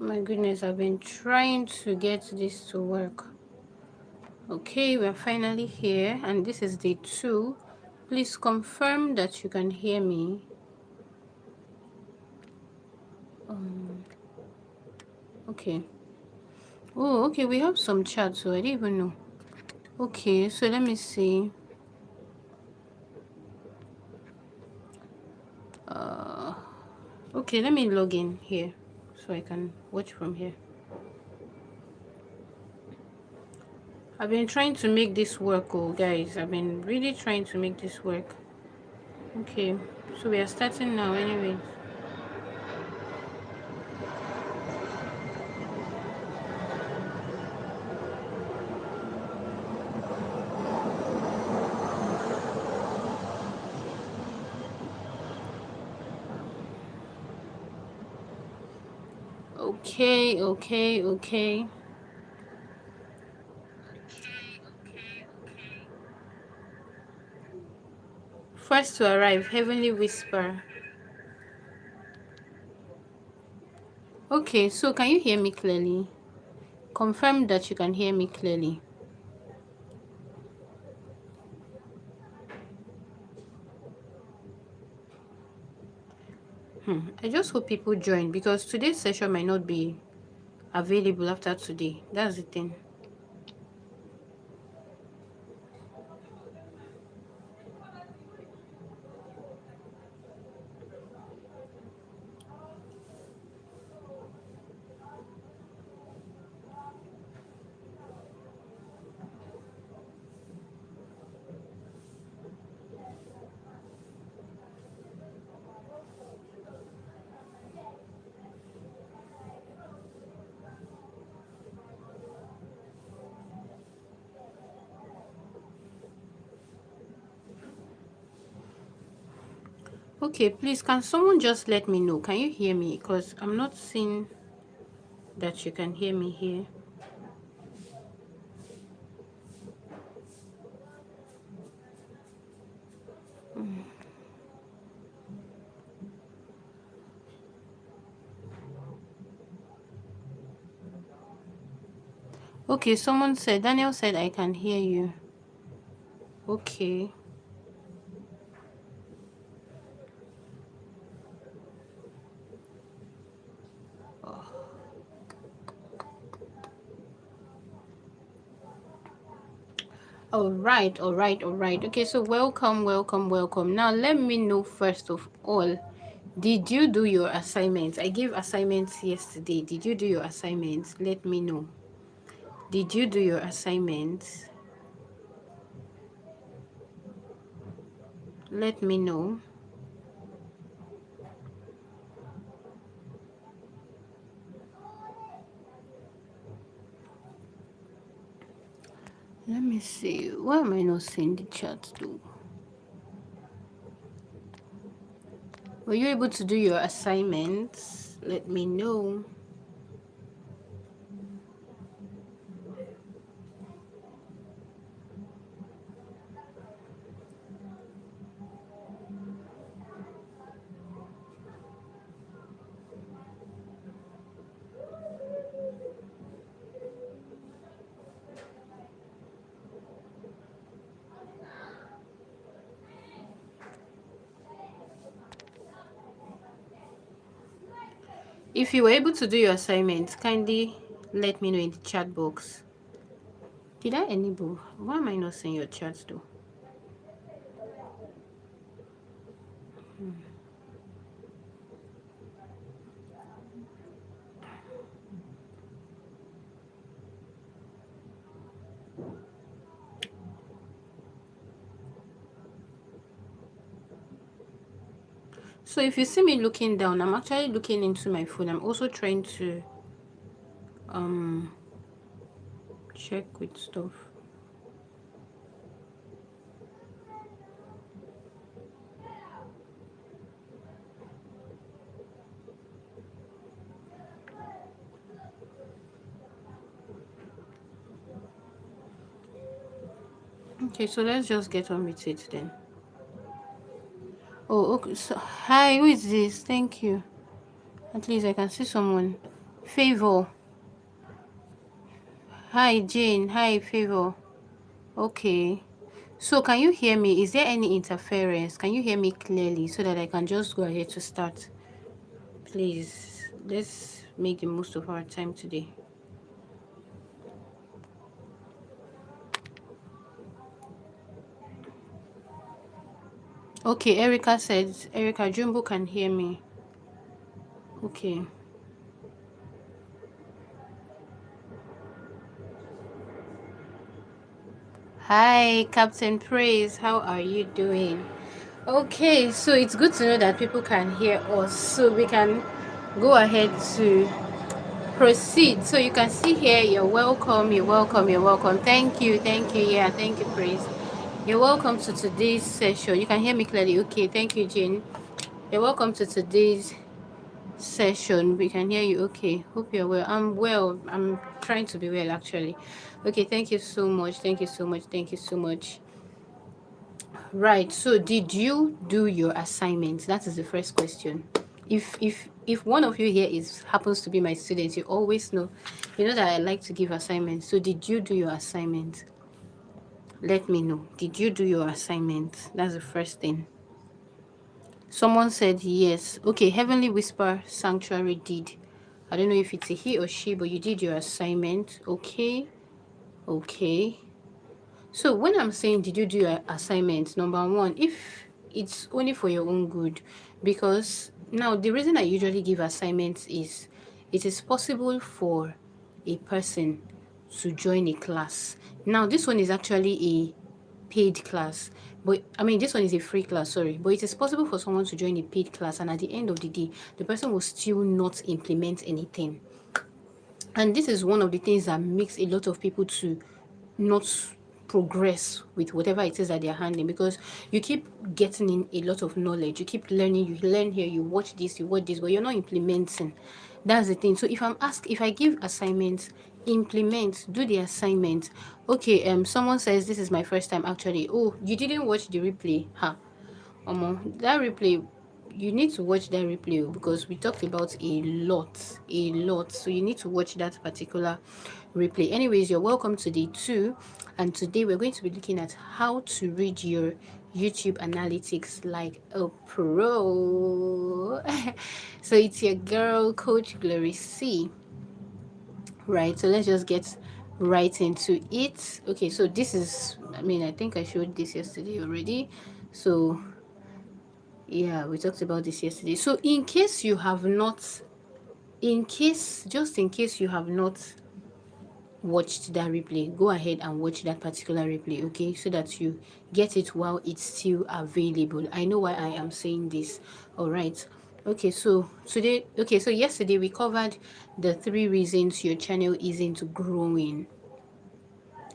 My goodness, I've been trying to get this to work. Okay, we're finally here, and this is day 2. Please confirm that you can hear me. Okay. Oh, okay, we have some chat, so I didn't even know. Okay, so let me see. Okay, let me log in here so I can watch from here. I've been trying to make this work, oh guys. I've been really trying to make this work. Okay, so we are starting now anyways. Okay. First to arrive, Heavenly Whisper. Okay, so can you hear me clearly? Confirm that you can hear me clearly. I just hope people join because today's session might not be available after today. That's the thing. Okay, please, can someone just let me know? Can you hear me? Because I'm not seeing that you can hear me here. Okay, someone said, Daniel said I can hear you. Okay. All right. Okay, so welcome. Now let me know first of all, did you do your assignments? I gave assignments yesterday. Did you do your assignments? Let me know. Did you do your assignments? Let me know. Let me see. Why am I not seeing the chat though? Were you able to do your assignments? Let me know. If you were able to do your assignments, kindly let me know in the chat box. Did I enable? Why am I not seeing your chat though? So if you see me looking down, I'm actually looking into my phone. I'm also trying to check with stuff. Okay, so let's just get on with it then. Oh, okay. So, hi, who is this? Thank you. At least I can see someone. Favor. Hi, Jane. Hi, Favor. Okay. So can you hear me? Is there any interference? Can you hear me clearly so that I can just go ahead to start? Please, let's make the most of our time today. Okay, Erica says, Erica Jumbo can hear me. Okay. Hi, Captain Praise. How are you doing? Okay, so it's good to know that people can hear us, so we can go ahead to proceed. So you can see here, you're welcome, you're welcome, you're welcome. Thank you, thank you. Yeah, thank you, Praise. You're welcome to today's session. You can hear me clearly. Okay, thank you, Jane. You're welcome to today's session. We can hear you. Okay, hope you're well. I'm well. I'm trying to be well, actually. Okay, thank you so much. Thank you so much. Thank you so much. Right. So, did you do your assignment? That is the first question. If one of you here is happens to be my student, you always know, you know that I like to give assignments. So, did you do your assignment? Let me know. Did you do your assignment? That's the first thing. Someone said yes. Okay, Heavenly Whisper Sanctuary did. I don't know if it's a he or she, but you did your assignment. Okay. Okay. So when I'm saying did you do your assignment, number one, if it's only for your own good, because now the reason I usually give assignments is it is possible for a person to join a class. Now this one is actually a paid class, but I mean this one is a free class, sorry, but it is possible for someone to join a paid class and at the end of the day the person will still not implement anything. And this is one of the things that makes a lot of people to not progress with whatever it is that they're handling, because you keep getting in a lot of knowledge, you keep learning, you learn here, you watch this, you watch this, but you're not implementing. That's the thing. So if I give assignments, implement, do the assignment. Okay, someone says this is my first time actually. Oh, you didn't watch the replay, huh? That replay, you need to watch that replay because we talked about a lot. So you need to watch that particular replay. Anyways, you're welcome to day 2, and today we're going to be looking at how to read your YouTube analytics like a pro. So it's your girl, Coach Glory C. Right, so let's just get right into it. Okay, so this is, I think I showed this yesterday already. So yeah, we talked about this yesterday. So just in case you have not watched that replay, go ahead and watch that particular replay, okay? So that you get it while it's still available. I know why I am saying this. All right. So yesterday we covered the 3 reasons your channel isn't growing.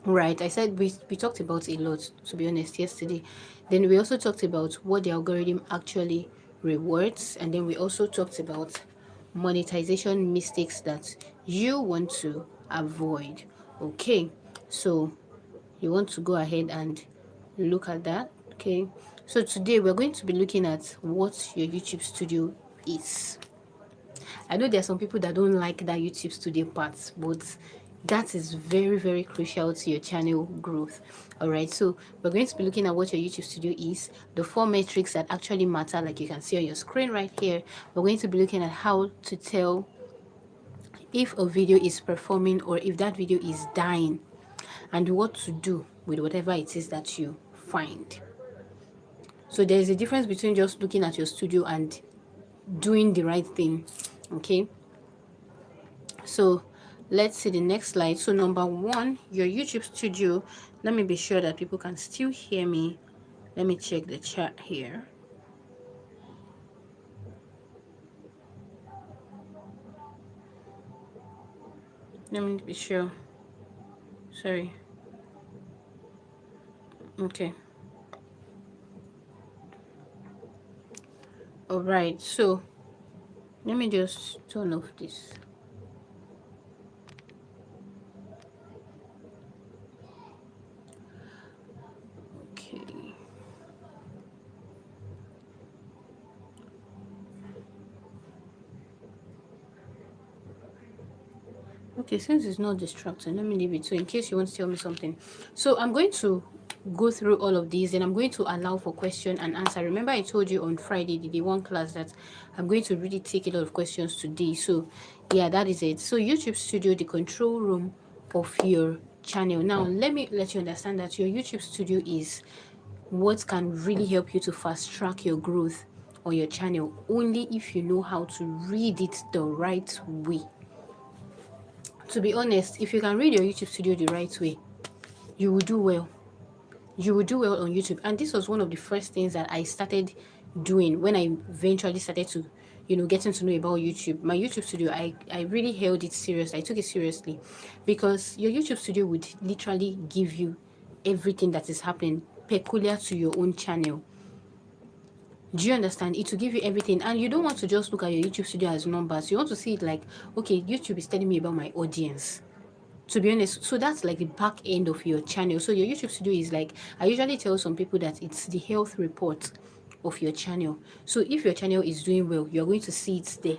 Right, I said we talked about a lot, to be honest, yesterday. Then we also talked about what the algorithm actually rewards, and then we also talked about monetization mistakes that you want to avoid. Okay, so you want to go ahead and look at that. Okay, so today we're going to be looking at what your YouTube studio is. I know there are some people that don't like that YouTube studio part, but that is very, very crucial to your channel growth. All right, so we're going to be looking at what your YouTube studio is, the 4 metrics that actually matter, like you can see on your screen right here. We're going to be looking at how to tell if a video is performing or if that video is dying, and what to do with whatever it is that you find. So there's a difference between just looking at your studio and doing the right thing. Okay, so let's see the next slide. So number 1, your YouTube studio. Let me be sure that people can still hear me. Let me check the chat here. Let me be sure. Sorry. Okay. All right, so let me just turn off this. Okay. Okay, since it's not distracting, let me leave it. So in case you want to tell me something. So I'm going to go through all of these and I'm going to allow for question and answer. Remember I told you on Friday, the day one class, that I'm going to really take a lot of questions today. So yeah, that is it. So YouTube Studio, the control room of your channel. Now let me let you understand that your YouTube Studio is what can really help you to fast track your growth on your channel, only if you know how to read it the right way. To be honest, if you can read your YouTube Studio the right way, you will do well. You will do well on YouTube. And this was one of the first things that I started doing when I eventually started to, getting to know about YouTube. My YouTube Studio, I really held it serious. I took it seriously because your YouTube Studio would literally give you everything that is happening peculiar to your own channel. Do you understand? It will give you everything, and you don't want to just look at your YouTube Studio as numbers. You want to see it like, okay, YouTube is telling me about my audience, to be honest. So that's like the back end of your channel. So your YouTube Studio is like, I usually tell some people that it's the health report of your channel. So if your channel is doing well, you're going to see it there.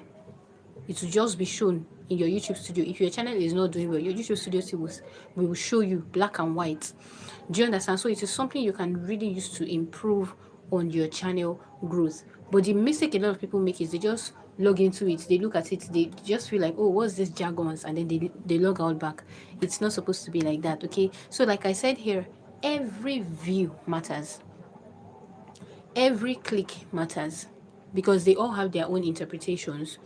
It will just be shown in your YouTube Studio. If your channel is not doing well, your YouTube Studio will show you black and white. Do you understand? So it is something you can really use to improve on your channel growth. But the mistake a lot of people make is they just log into it, they look at it, they just feel like, oh, what's this jargons, and then they log out back. It's not supposed to be like that. Okay, so like I said here, every view matters, every click matters, because they all have their own interpretations.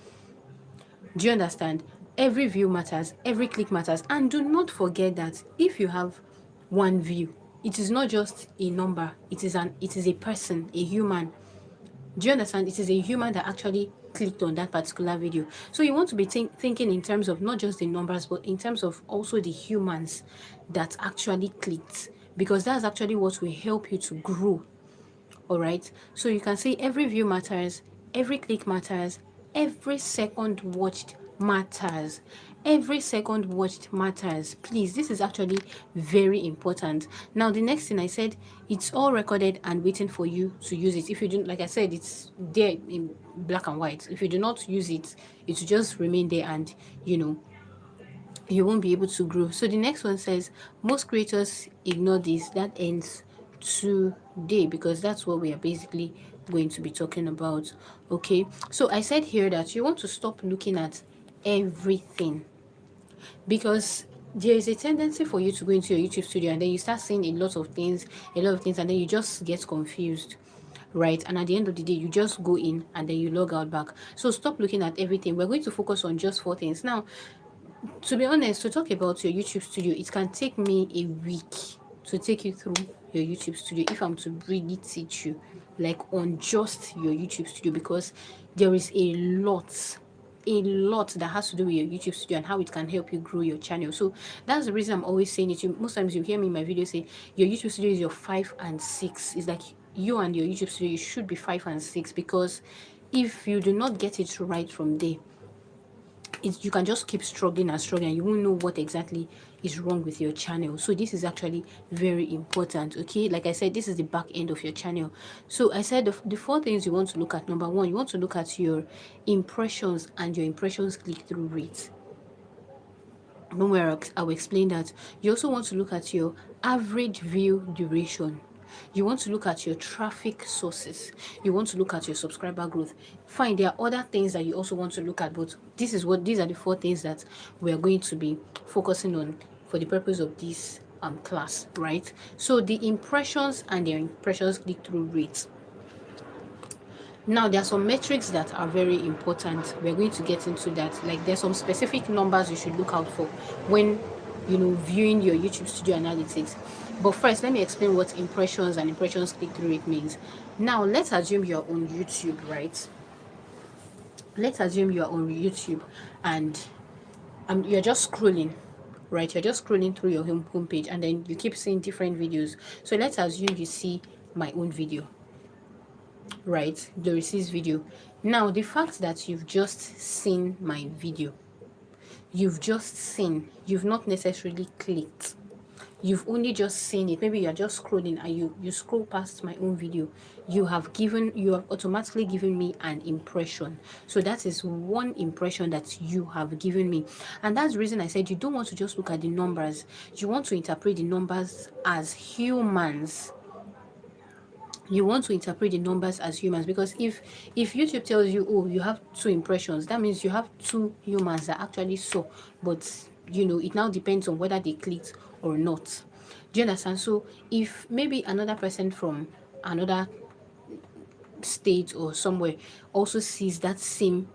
Do you understand? Every view matters, every click matters. And do not forget that if you have one view, it is not just a number, it is a person, a human. Do you understand? It is a human that actually clicked on that particular video. So you want to be thinking in terms of not just the numbers, but in terms of also the humans that actually clicked, because that's actually what will help you to grow. All right, so you can see every view matters, every click matters, every second watched matters, every second watched matters. Please, this is actually very important. Now the next thing I said, it's all recorded and waiting for you to use it. If you don't, like I said, it's there in black and white. If you do not use it, it will just remain there, and you won't be able to grow. So the next one says, most creators ignore this. That ends today, because that's what we are basically going to be talking about. Okay, so I said here that you want to stop looking at everything, because there is a tendency for you to go into your YouTube Studio and then you start seeing a lot of things, and then you just get confused, right? And at the end of the day, you just go in and then you log out back. So stop looking at everything. We're going to focus on just 4 things now. To be honest, to talk about your YouTube Studio, it can take me a week to take you through your YouTube Studio if I'm to really teach you like on just your YouTube Studio, because there is a lot that has to do with your YouTube Studio and how it can help you grow your channel. So that's the reason I'm always saying it. Most times you hear me in my video say your YouTube Studio is your 5 and 6. It's like you and your YouTube Studio, you should be 5 and 6, because if you do not get it right from there, you can just keep struggling and struggling, and you won't know what exactly is wrong with your channel. So this is actually very important. Okay, like I said, this is the back end of your channel. So I said the 4 things you want to look at. Number 1, you want to look at your impressions and your impressions click-through rate. Don't I will explain that. You also want to look at your average view duration. You want to look at your traffic sources. You want to look at your subscriber growth. Fine, there are other things that you also want to look at, but these are the 4 things that we are going to be focusing on for the purpose of this class, right? So the impressions and their impressions click-through rates. Now, there are some metrics that are very important. We're going to get into that. Like, there's some specific numbers you should look out for when, viewing your YouTube Studio analytics. But first, let me explain what impressions and impressions click-through rate means. Now, let's assume you're on YouTube, right? Let's assume you're on YouTube and you're just scrolling, right? You're just scrolling through your homepage, and then you keep seeing different videos. So let's assume you see my own video, right? The receipts video. Now, the fact that you've just seen my video, you've not necessarily clicked, you've only just seen it. Maybe you're just scrolling and you scroll past my own video, you have automatically given me an impression. So that is one impression that you have given me. And that's the reason I said you don't want to just look at the numbers. You want to interpret the numbers as humans. You want to interpret the numbers as humans, because if YouTube tells you, oh, you have 2 impressions, that means you have 2 humans that actually saw. But it now depends on whether they clicked or not. Do you understand? So if maybe another person from another state or somewhere also sees that same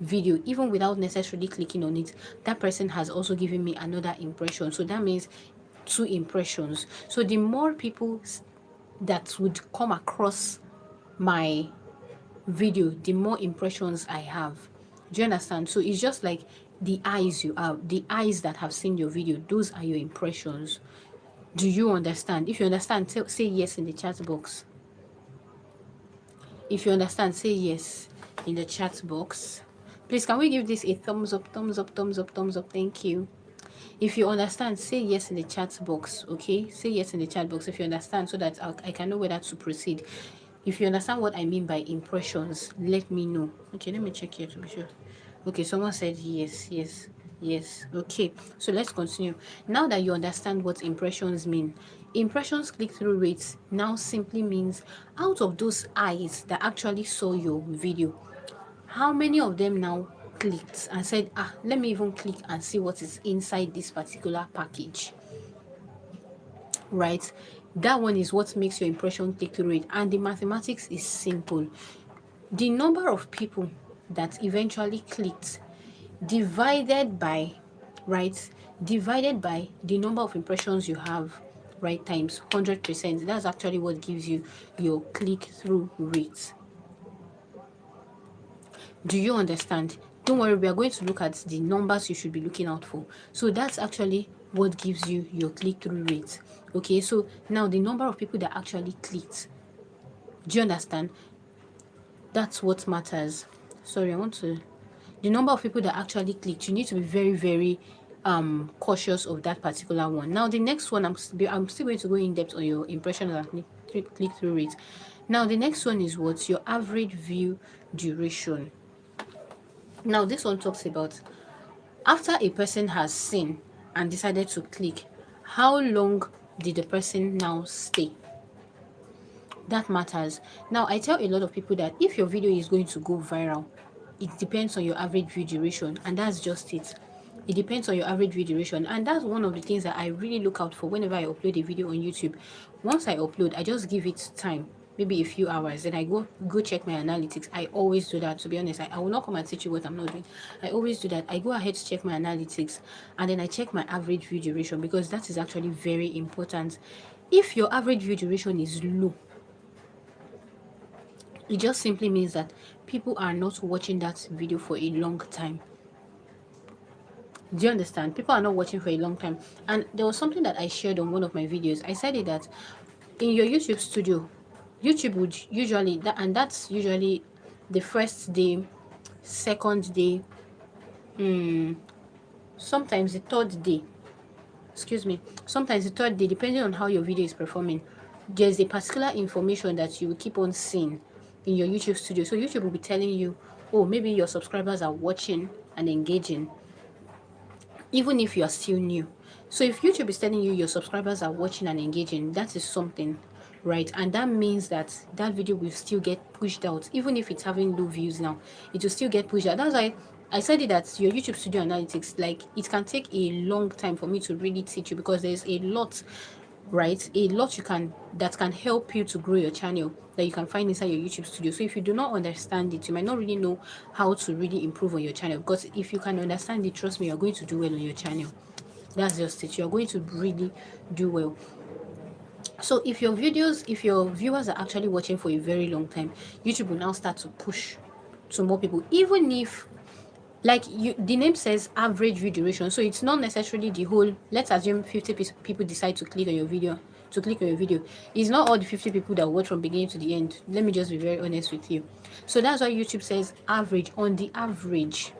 video, even without necessarily clicking on it, that person has also given me another impression. So that means 2 impressions. So the more people that would come across my video, the more impressions I have. Do you understand? So it's just like the eyes that have seen your video, those are your impressions. Do you understand? If you understand, say yes in the chat box. If you understand, say yes in the chat box. Please, can we give this a thumbs up, thumbs up, thumbs up, thumbs up? Thank you. If you understand, say yes in the chat box, okay? Say yes in the chat box if you understand, so that I can know whether to proceed. If you understand what I mean by impressions, let me know. Okay, let me check here to be sure. Okay, someone said yes, yes, yes. Okay, so let's continue. Now that you understand what impressions mean, impressions click-through rates now simply means out of those eyes that actually saw your video, how many of them now clicked and said, let me even click and see what is inside this particular package, right? That one is what makes your impression click-through rate. And the mathematics is simple. The number of people that eventually clicked divided by, right, divided by the number of impressions you have, right, times 100%. That's actually what gives you your click-through rate. Do you understand? Don't worry, we are going to look at the numbers you should be looking out for. So that's actually what gives you your click-through rate. Okay, so now the number of people that actually clicked. Do you understand? That's what matters. Sorry, the number of people that actually clicked. You need to be very, very cautious of that particular one. Now the next one, I'm still going to go in depth on your impression and click-through rate. Now the next one is what's your average view duration. Now this one talks about after a person has seen and decided to click, how long did the person now stay? That matters. Now I tell a lot of people that if your video is going to go viral, it depends on your average view duration, and that's just it. It depends on your average view duration, and that's one of the things that I really look out for whenever I upload a video on YouTube. Once I upload, I just give it time, maybe a few hours, then I go check my analytics. I always do that, to be honest. I will not come and teach you what I'm not doing. I always do that. I go ahead to check my analytics, and then I check my average view duration, because that is actually very important. If your average view duration is low, it just simply means that people are not watching that video for a long time. Do you understand? People are not watching for a long time. And there was something that I shared on one of my videos. I said it that in your YouTube studio, YouTube would usually, and that's usually the first day, second day, sometimes the third day, sometimes the third day, depending on how your video is performing, there's a particular information that you will keep on seeing in your YouTube studio. So YouTube will be telling you, oh, maybe your subscribers are watching and engaging, even if you are still new. So if YouTube is telling you your subscribers are watching and engaging, that is something, right? And that means that that video will still get pushed out, even if it's having low views now, it will still get pushed out. That's why I said it that your YouTube studio analytics, like, it can take a long time for me to really teach you, because there's a lot, right? A lot that can help you to grow your channel that you can find inside your YouTube studio. So if you do not understand it, you might not really know how to really improve on your channel, because if you can understand it, trust me, you're going to do well on your channel. That's just it. You're going to really do well. So if your viewers are actually watching for a very long time, YouTube will now start to push to more people, even if, like, the name says average view duration, so it's not necessarily the whole. Let's assume 50 people decide to click on your video. It's not all the 50 people that watch from beginning to the end. Let me just be very honest with you. So that's why YouTube says average. On the average,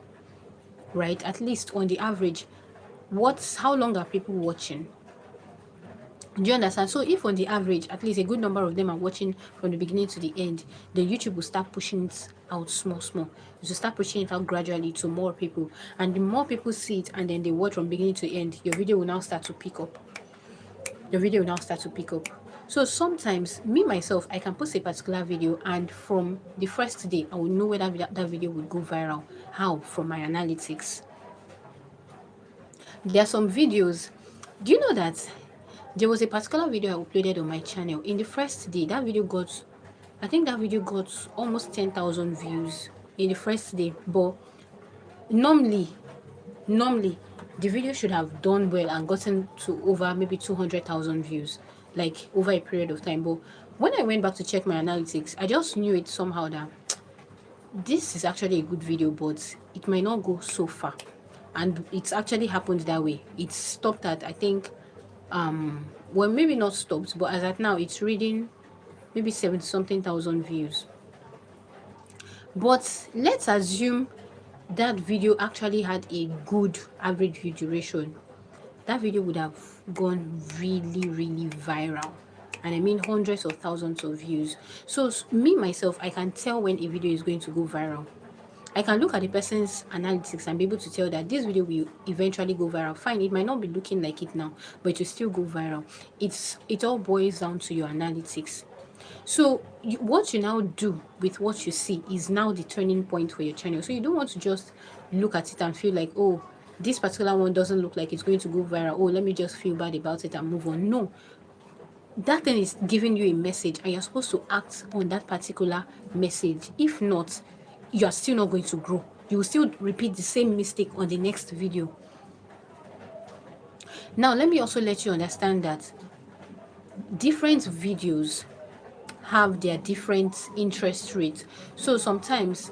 right? At least on the average, how long are people watching? Do you understand? So if on the average, at least a good number of them are watching from the beginning to the end, then YouTube will start pushing it out small, small. It will start pushing it out gradually to more people. And the more people see it and then they watch from beginning to end, your video will now start to pick up. Your video will now start to pick up. So sometimes me myself, I can post a particular video and from the first day, I will know whether that video will go viral. How? From my analytics. There are some videos. Do you know that there was a particular video I uploaded on my channel? In the first day, that video got, I think that video got almost 10,000 views in the first day. But normally, the video should have done well and gotten to over maybe 200,000 views, like over a period of time. But when I went back to check my analytics, I just knew it somehow that this is actually a good video, but it might not go so far. And it's actually happened that way. It stopped at, I think, well, maybe not stopped, but as at now, it's reading maybe 70 something thousand views. But let's assume that video actually had a good average view duration. That video would have gone really, really viral. And I mean hundreds of thousands of views. So me myself, I can tell when a video is going to go viral. I can look at the person's analytics and be able to tell that this video will eventually go viral. Fine, it might not be looking like it now, but it will still go viral. It all boils down to your analytics. So what you now do with what you see is now the turning point for your channel. So you don't want to just look at it and feel like, oh, this particular one doesn't look like it's going to go viral. Oh, let me just feel bad about it and move on. No, that thing is giving you a message and you're supposed to act on that particular message. If not, you are still not going to grow. You will still repeat the same mistake on the next video. Now, let me also let you understand that different videos have their different interest rates. So sometimes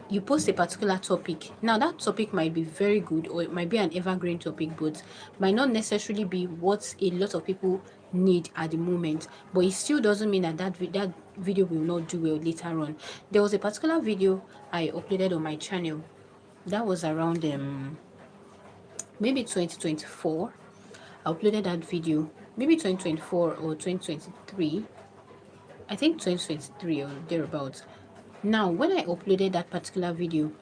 you post a particular topic. Now that topic might be very good or it might be an evergreen topic, but might not necessarily be what a lot of people need at the moment. But it still doesn't mean that that video will not do well later on. There was a particular video I uploaded on my channel that was around maybe 2024. I uploaded that video maybe 2024 or 2023. I think 2023 or thereabouts. Now, when I uploaded that particular video,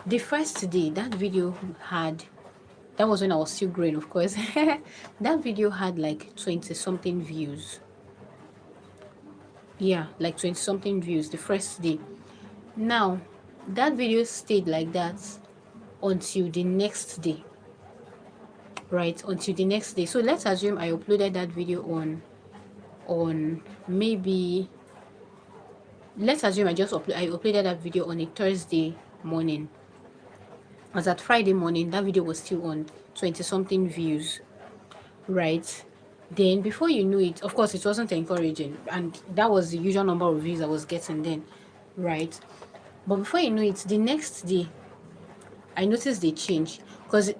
the first day that video had, that was when I was still growing, of course. That video had like 20 something views. Yeah, like 20 something views the first day. Now, that video stayed like that until the next day. Right, until the next day. So let's assume I uploaded that video on maybe, let's assume I uploaded that video on a Thursday morning. As at Friday morning, that video was still on 20 something views, right? Then before you knew it, of course it wasn't encouraging, and that was the usual number of views I was getting then, right? But before you know it, the next day I noticed the change, because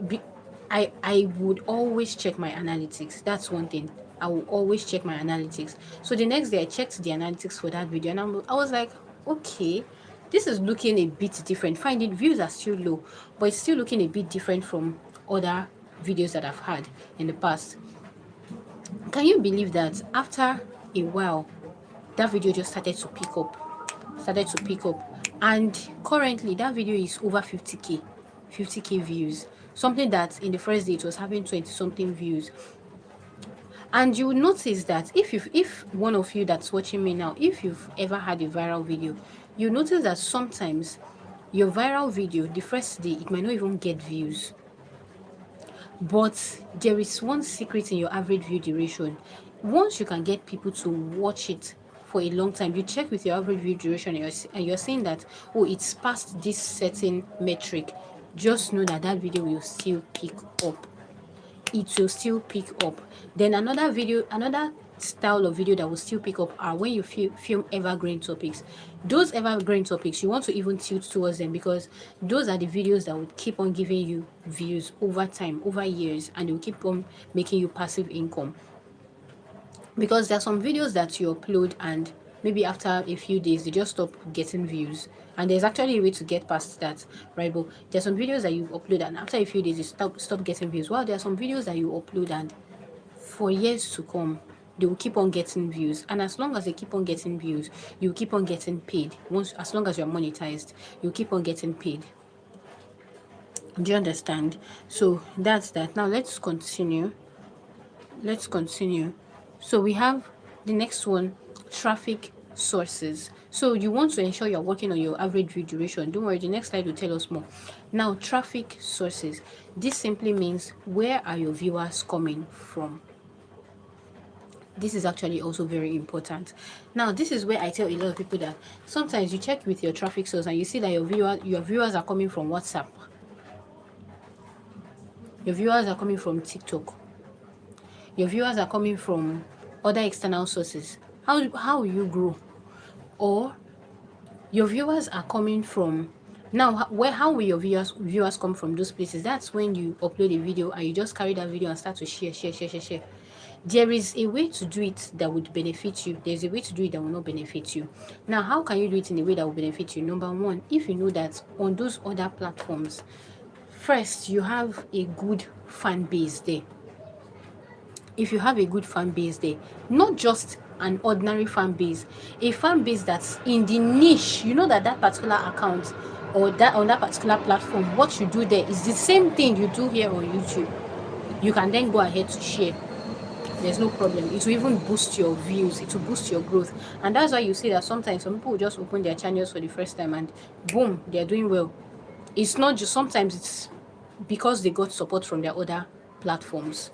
I would always check my analytics. That's one thing. I will always check my analytics. So the next day I checked the analytics for that video and I was like, okay, this is looking a bit different. Fine, the views are still low, but it's still looking a bit different from other videos that I've had in the past. Can you believe that after a while, that video just started to pick up? And currently that video is over 50k views. Something that in the first day it was having 20 something views. And you will notice that if one of you that's watching me now, if you've ever had a viral video, you notice that sometimes your viral video, the first day, it might not even get views. But there is one secret in your average view duration. Once you can get people to watch it for a long time, you check with your average view duration and you're saying that, oh, it's past this certain metric, just know that that video will still pick up. It will still pick up. Then another style of video that will still pick up are when you film evergreen topics. Those evergreen topics, you want to even tilt towards them, because those are the videos that will keep on giving you views over time, over years, and they will keep on making you passive income. Because there are some videos that you upload and maybe after a few days they just stop getting views, and there's actually a way to get past that, right? But there's some videos that you upload and after a few days you stop getting views, while there are some videos that you upload and for years to come, they will keep on getting views, and as long as they keep on getting views, you keep on getting paid. Once, as long as you're monetized, you keep on getting paid. Do you understand? So that's that. Now let's continue. So we have the next one, traffic sources. So you want to ensure you're working on your average view duration. Don't worry, the next slide will tell us more. Now, traffic sources, this simply means where are your viewers coming from. This is actually also very important. Now, this is where I tell a lot of people that sometimes you check with your traffic source and you see that your viewers are coming from WhatsApp, your viewers are coming from TikTok, your viewers are coming from other external sources. How will you grow? Or your viewers are coming from, now how will your viewers come from those places? That's when you upload a video and you just carry that video and start to share. There is a way to do it that would benefit you. There's a way to do it that will not benefit you. Now, how can you do it in a way that will benefit you? Number one, if you know that on those other platforms, first, you have a good fan base there. If you have a good fan base there, not just an ordinary fan base, a fan base that's in the niche, you know that particular account or that on that particular platform, what you do there is the same thing you do here on YouTube. You can then go ahead to share. There's no problem. It will even boost your views. It will boost your growth. And that's why you see that sometimes some people will just open their channels for the first time and boom, they're doing well. It's not just, sometimes it's because they got support from their other platforms.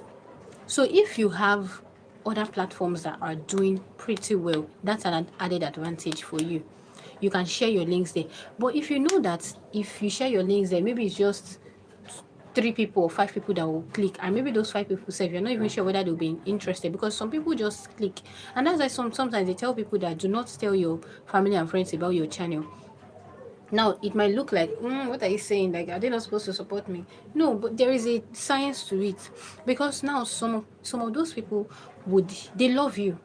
So if you have other platforms that are doing pretty well, that's an added advantage for you. You can share your links there. But if you know that if you share your links there, maybe it's just 3 people or 5 people that will click, and maybe those 5 people say you're not even sure whether they'll be interested, because some people just click. And that's why sometimes they tell people that do not tell your family and friends about your channel. Now, it might look like, what are you saying? Like, are they not supposed to support me? No, but there is a science to it. Because now some of those people they love you.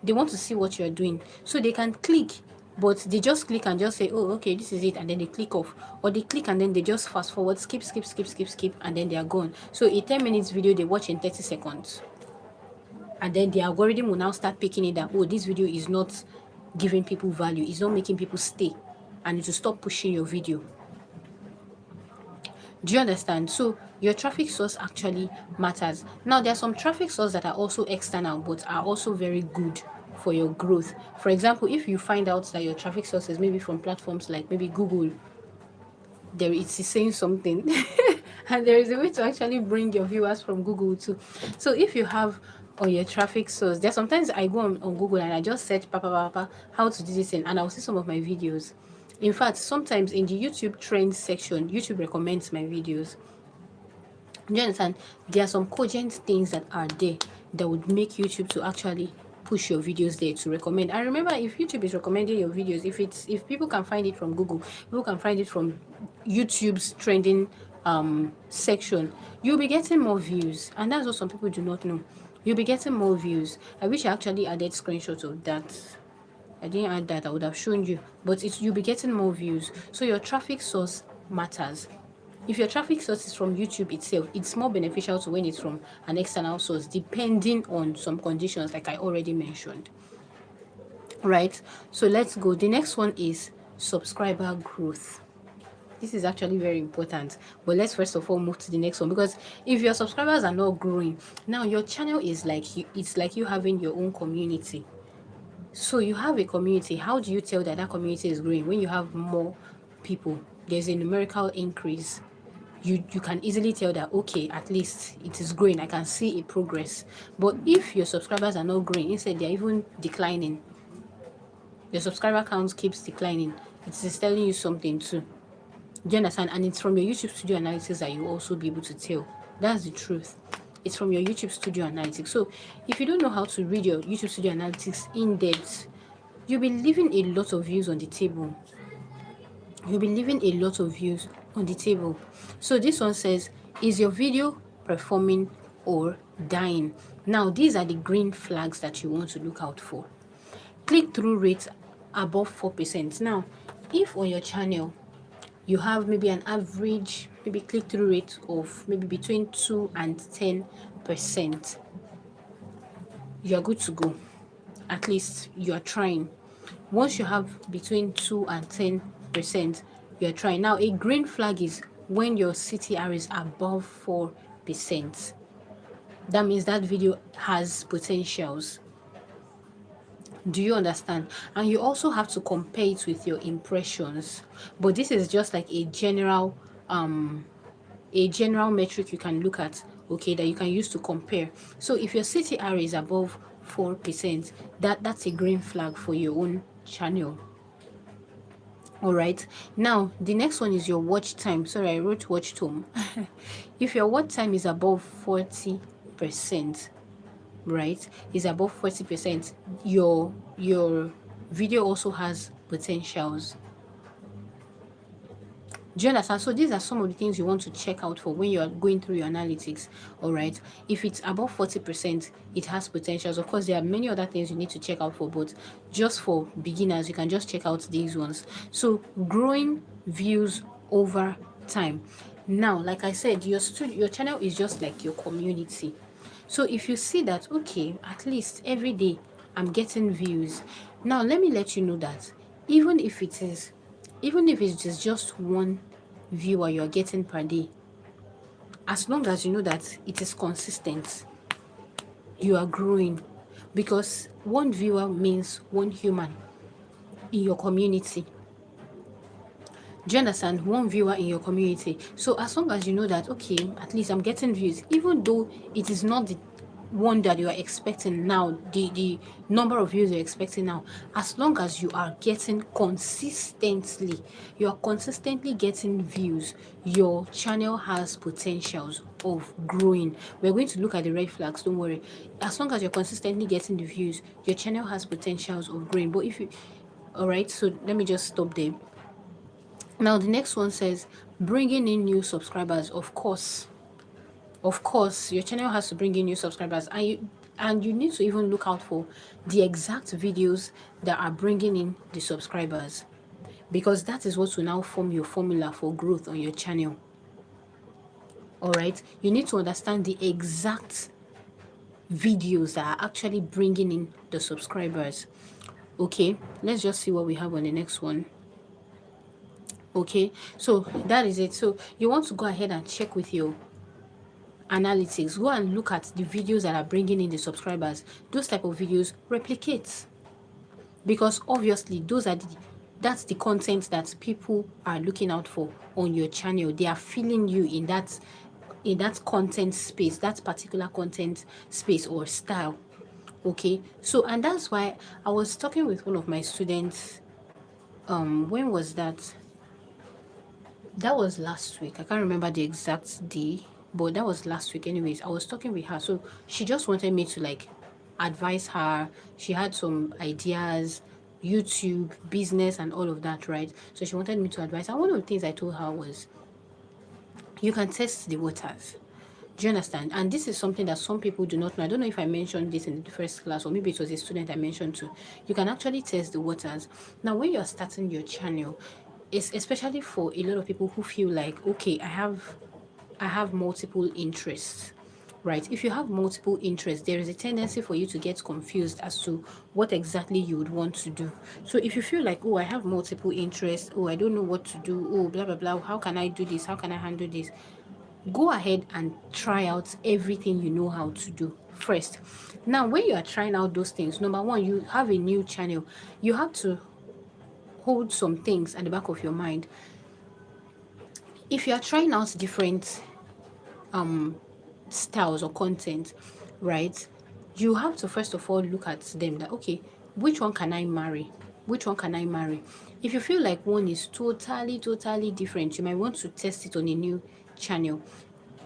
They want to see what you're doing. So they can click, but they just click and just say, oh, okay, this is it. And then they click off. Or they click and then they just fast forward, skip, and then they are gone. So a 10 minutes video, they watch in 30 seconds. And then the algorithm will now start picking it that, oh, this video is not giving people value. It's not making people stay. And it will stop pushing your video. Do you understand? So your traffic source actually matters. Now, there are some traffic sources that are also external but are also very good for your growth. For example, if you find out that your traffic source is maybe from platforms like maybe Google, there it's saying something and there is a way to actually bring your viewers from Google too. So if you have on your traffic source, there sometimes I go on Google and I just search how to do this thing, and I'll see some of my videos. In fact, sometimes in the YouTube trends section, YouTube recommends my videos. Do you understand? There are some cogent things that are there that would make YouTube to actually push your videos there, to recommend. And remember, if YouTube is recommending your videos, if people can find it from Google, people can find it from YouTube's trending section, you'll be getting more views. And that's what some people do not know. You'll be getting more views. I wish I actually added screenshots of that. I didn't add that, I would have shown you. But you'll be getting more views. So your traffic source matters. If your traffic source is from YouTube itself, it's more beneficial to when it's from an external source, depending on some conditions like I already mentioned. Right? So let's go. The next one is subscriber growth. This is actually very important. But let's first of all move to the next one, because if your subscribers are not growing, now your channel is it's like you having your own community. So you have a community. How do you tell that community is growing? When you have more people, there's a numerical increase. You can easily tell that, okay, at least it is growing. I can see a progress. But if your subscribers are not growing, instead they're even declining, your subscriber count keeps declining, it is telling you something too. Do you understand? And it's from your YouTube Studio Analytics that you also be able to tell. That's the truth. It's from your YouTube Studio Analytics. So if you don't know how to read your YouTube Studio Analytics in depth, you'll be leaving a lot of views on the table. So this one says, is your video performing or dying? Now, these are the green flags that you want to look out for. Click-through rate above 4%. Now, if on your channel you have maybe an average click-through rate of maybe between 2 and 10%, you're good to go. At least you are trying. Once you have between 2 and 10%, you're trying. Now, a green flag is when your CTR is above 4%. That means that video has potentials. Do you understand? And you also have to compare it with your impressions. But this is just like a general metric you can look at, okay, that you can use to compare. So if your CTR is above 4%, that's a green flag for your own channel. All right, now the next one is your watch time. Sorry, I wrote watch time. If your watch time is above 40%, right, is above 40%, your video also has potentials. Do you understand? So these are some of the things you want to check out for when you are going through your analytics. All right, if it's above 40%, it has potentials. Of course, there are many other things you need to check out for, but just for beginners, you can just check out these ones. So growing views over time. Now, like I said, your channel is just like your community. So if you see that, okay, at least every day I'm getting views. Now let me let you know that even if it is just one viewer you're getting per day, as long as you know that it is consistent, you are growing, because one viewer means one human in your community. Do you understand? One viewer in your community. So as long as you know that, okay, at least I'm getting views, even though it is not the one that you are expecting now, the number of views you're expecting now, as long as you are getting consistently, you are consistently getting views, your channel has potentials of growing. We're going to look at the red flags, don't worry. As long as you're consistently getting the views, your channel has potentials of growing. But if you, all right, so let me just stop there. Now the next one says bringing in new subscribers. Of course, your channel has to bring in new subscribers, and you need to even look out for the exact videos that are bringing in the subscribers, because that is what will now form your formula for growth on your channel. All right, you need to understand the exact videos that are actually bringing in the subscribers. Okay, let's just see what we have on the next one. Okay, so that is it. So you want to go ahead and check with your analytics, go and look at the videos that are bringing in the subscribers. Those type of videos, replicate, because obviously that's the content that people are looking out for on your channel. They are feeling you in that content space, that particular content space or style. Okay, so and that's why I was talking with one of my students. When was that? That was last week. I can't remember the exact day, but that was last week. Anyways, I was talking with her. So she just wanted me to like advise her. She had some ideas, YouTube, business, and all of that, right? So she wanted me to advise her. One of the things I told her was, you can test the waters. Do you understand? And this is something that some people do not know. I don't know if I mentioned this in the first class, or maybe it was a student I mentioned to. You can actually test the waters. Now, when you're starting your channel, it's especially for a lot of people who feel like, okay, I have multiple interests, right? If you have multiple interests, there is a tendency for you to get confused as to what exactly you would want to do. So if you feel like, oh, I have multiple interests, oh, I don't know what to do, oh, blah blah blah, how can I do this, how can I handle this, go ahead and try out everything you know how to do first. Now when you are trying out those things, number one, you have a new channel, you have to hold some things at the back of your mind. If you are trying out different styles or content, right, you have to first of all look at them, that okay, which one can I marry, if you feel like one is totally different, you might want to test it on a new channel.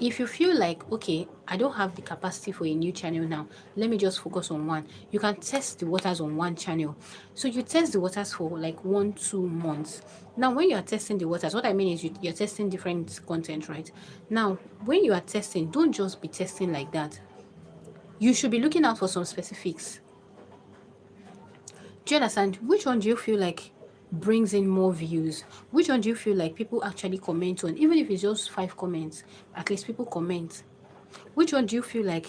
If you feel like, okay, I don't have the capacity for a new channel now, let me just focus on one, you can test the waters on one channel. So you test the waters for like 1-2 months. Now when you are testing the waters, what I mean is you're testing different content, right? Now when you are testing, don't just be testing like that. You should be looking out for some specifics. Do you understand? Which one do you feel like brings in more views? Which one do you feel like people actually comment on? Even if it's just 5 comments, at least people comment. Which one do you feel like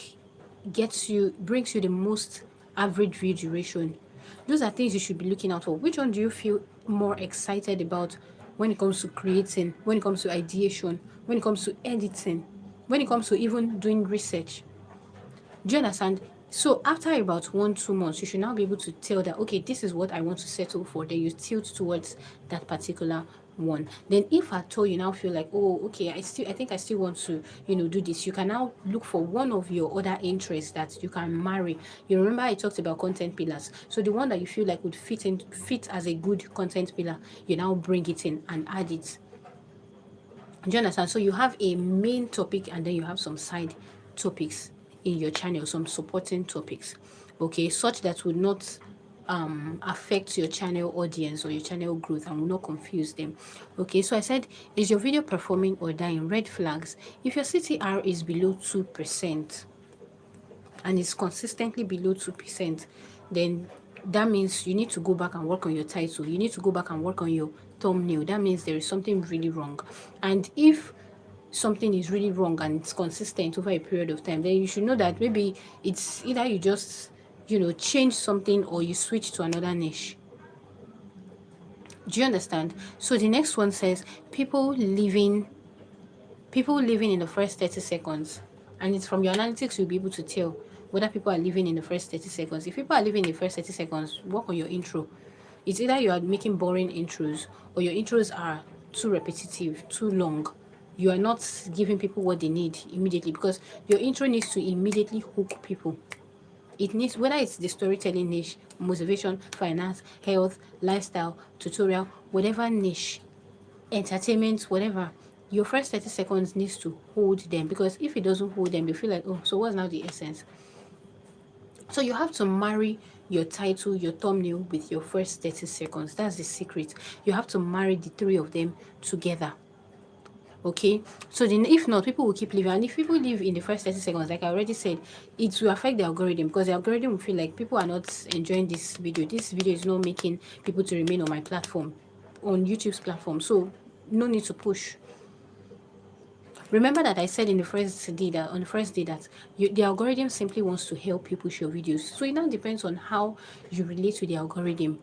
brings you the most average view duration. Those are things you should be looking out for. Which one do you feel more excited about when it comes to creating, when it comes to ideation, when it comes to editing, when it comes to even doing research? Do you understand? So after about 1-2 months, you should now be able to tell that, okay, this is what I want to settle for. Then you tilt towards that particular one. Then if at all you now feel like, oh, okay, I think I still want to, do this, you can now look for one of your other interests that you can marry. You remember I talked about content pillars. So the one that you feel like would fit as a good content pillar, you now bring it in and add it. Do you understand? So you have a main topic and then you have some side topics in your channel, some supporting topics, okay, such that would not affect your channel audience or your channel growth and will not confuse them. Okay, so I said, is your video performing or dying? Red flags. If your CTR is below 2% and it's consistently below 2%, then that means you need to go back and work on your title. You need to go back and work on your thumbnail. That means there is something really wrong. And if something is really wrong and it's consistent over a period of time, then you should know that maybe it's either you just, change something or you switch to another niche. Do you understand? So the next one says people living in the first 30 seconds. And it's from your analytics, you'll be able to tell whether people are living in the first 30 seconds. If people are living in the first 30 seconds, work on your intro. It's either you are making boring intros or your intros are too repetitive, too long. You are not giving people what they need immediately, because your intro needs to immediately hook people. It needs, whether it's the storytelling niche, motivation, finance, health, lifestyle, tutorial, whatever niche, entertainment, whatever, your first 30 seconds needs to hold them, because if it doesn't hold them, they feel like, oh, so what's now the essence? So you have to marry your title, your thumbnail with your first 30 seconds. That's the secret. You have to marry the three of them together. Okay, so then if not, people will keep living, and if people live in the first 30 seconds, like I already said, it will affect the algorithm, because the algorithm will feel like people are not enjoying this video. This video is not making people to remain on my platform, on YouTube's platform, so no need to push. Remember that I said in the first day that the algorithm simply wants to help you push your videos. So it now depends on how you relate to the algorithm.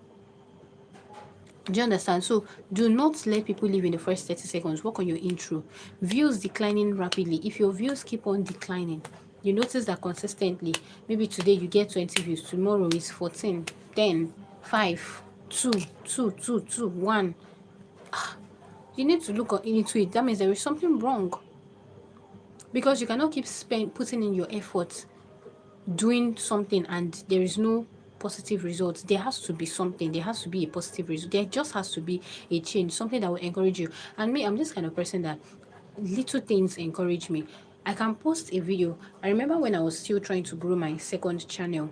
Do you understand? So do not let people live in the first 30 seconds. Work on your intro. Views declining rapidly. If your views keep on declining, you notice that consistently, maybe today you get 20 views, tomorrow is 14, 10, 5, 2, 2, 2, 2, 1. You need to look into it. That means there is something wrong. Because you cannot keep putting in your effort doing something and there is no positive results. There has to be something. There has to be a positive result. There just has to be a change, something that will encourage you. And me, I'm this kind of person that little things encourage me. I can post a video. I remember when I was still trying to grow my second channel,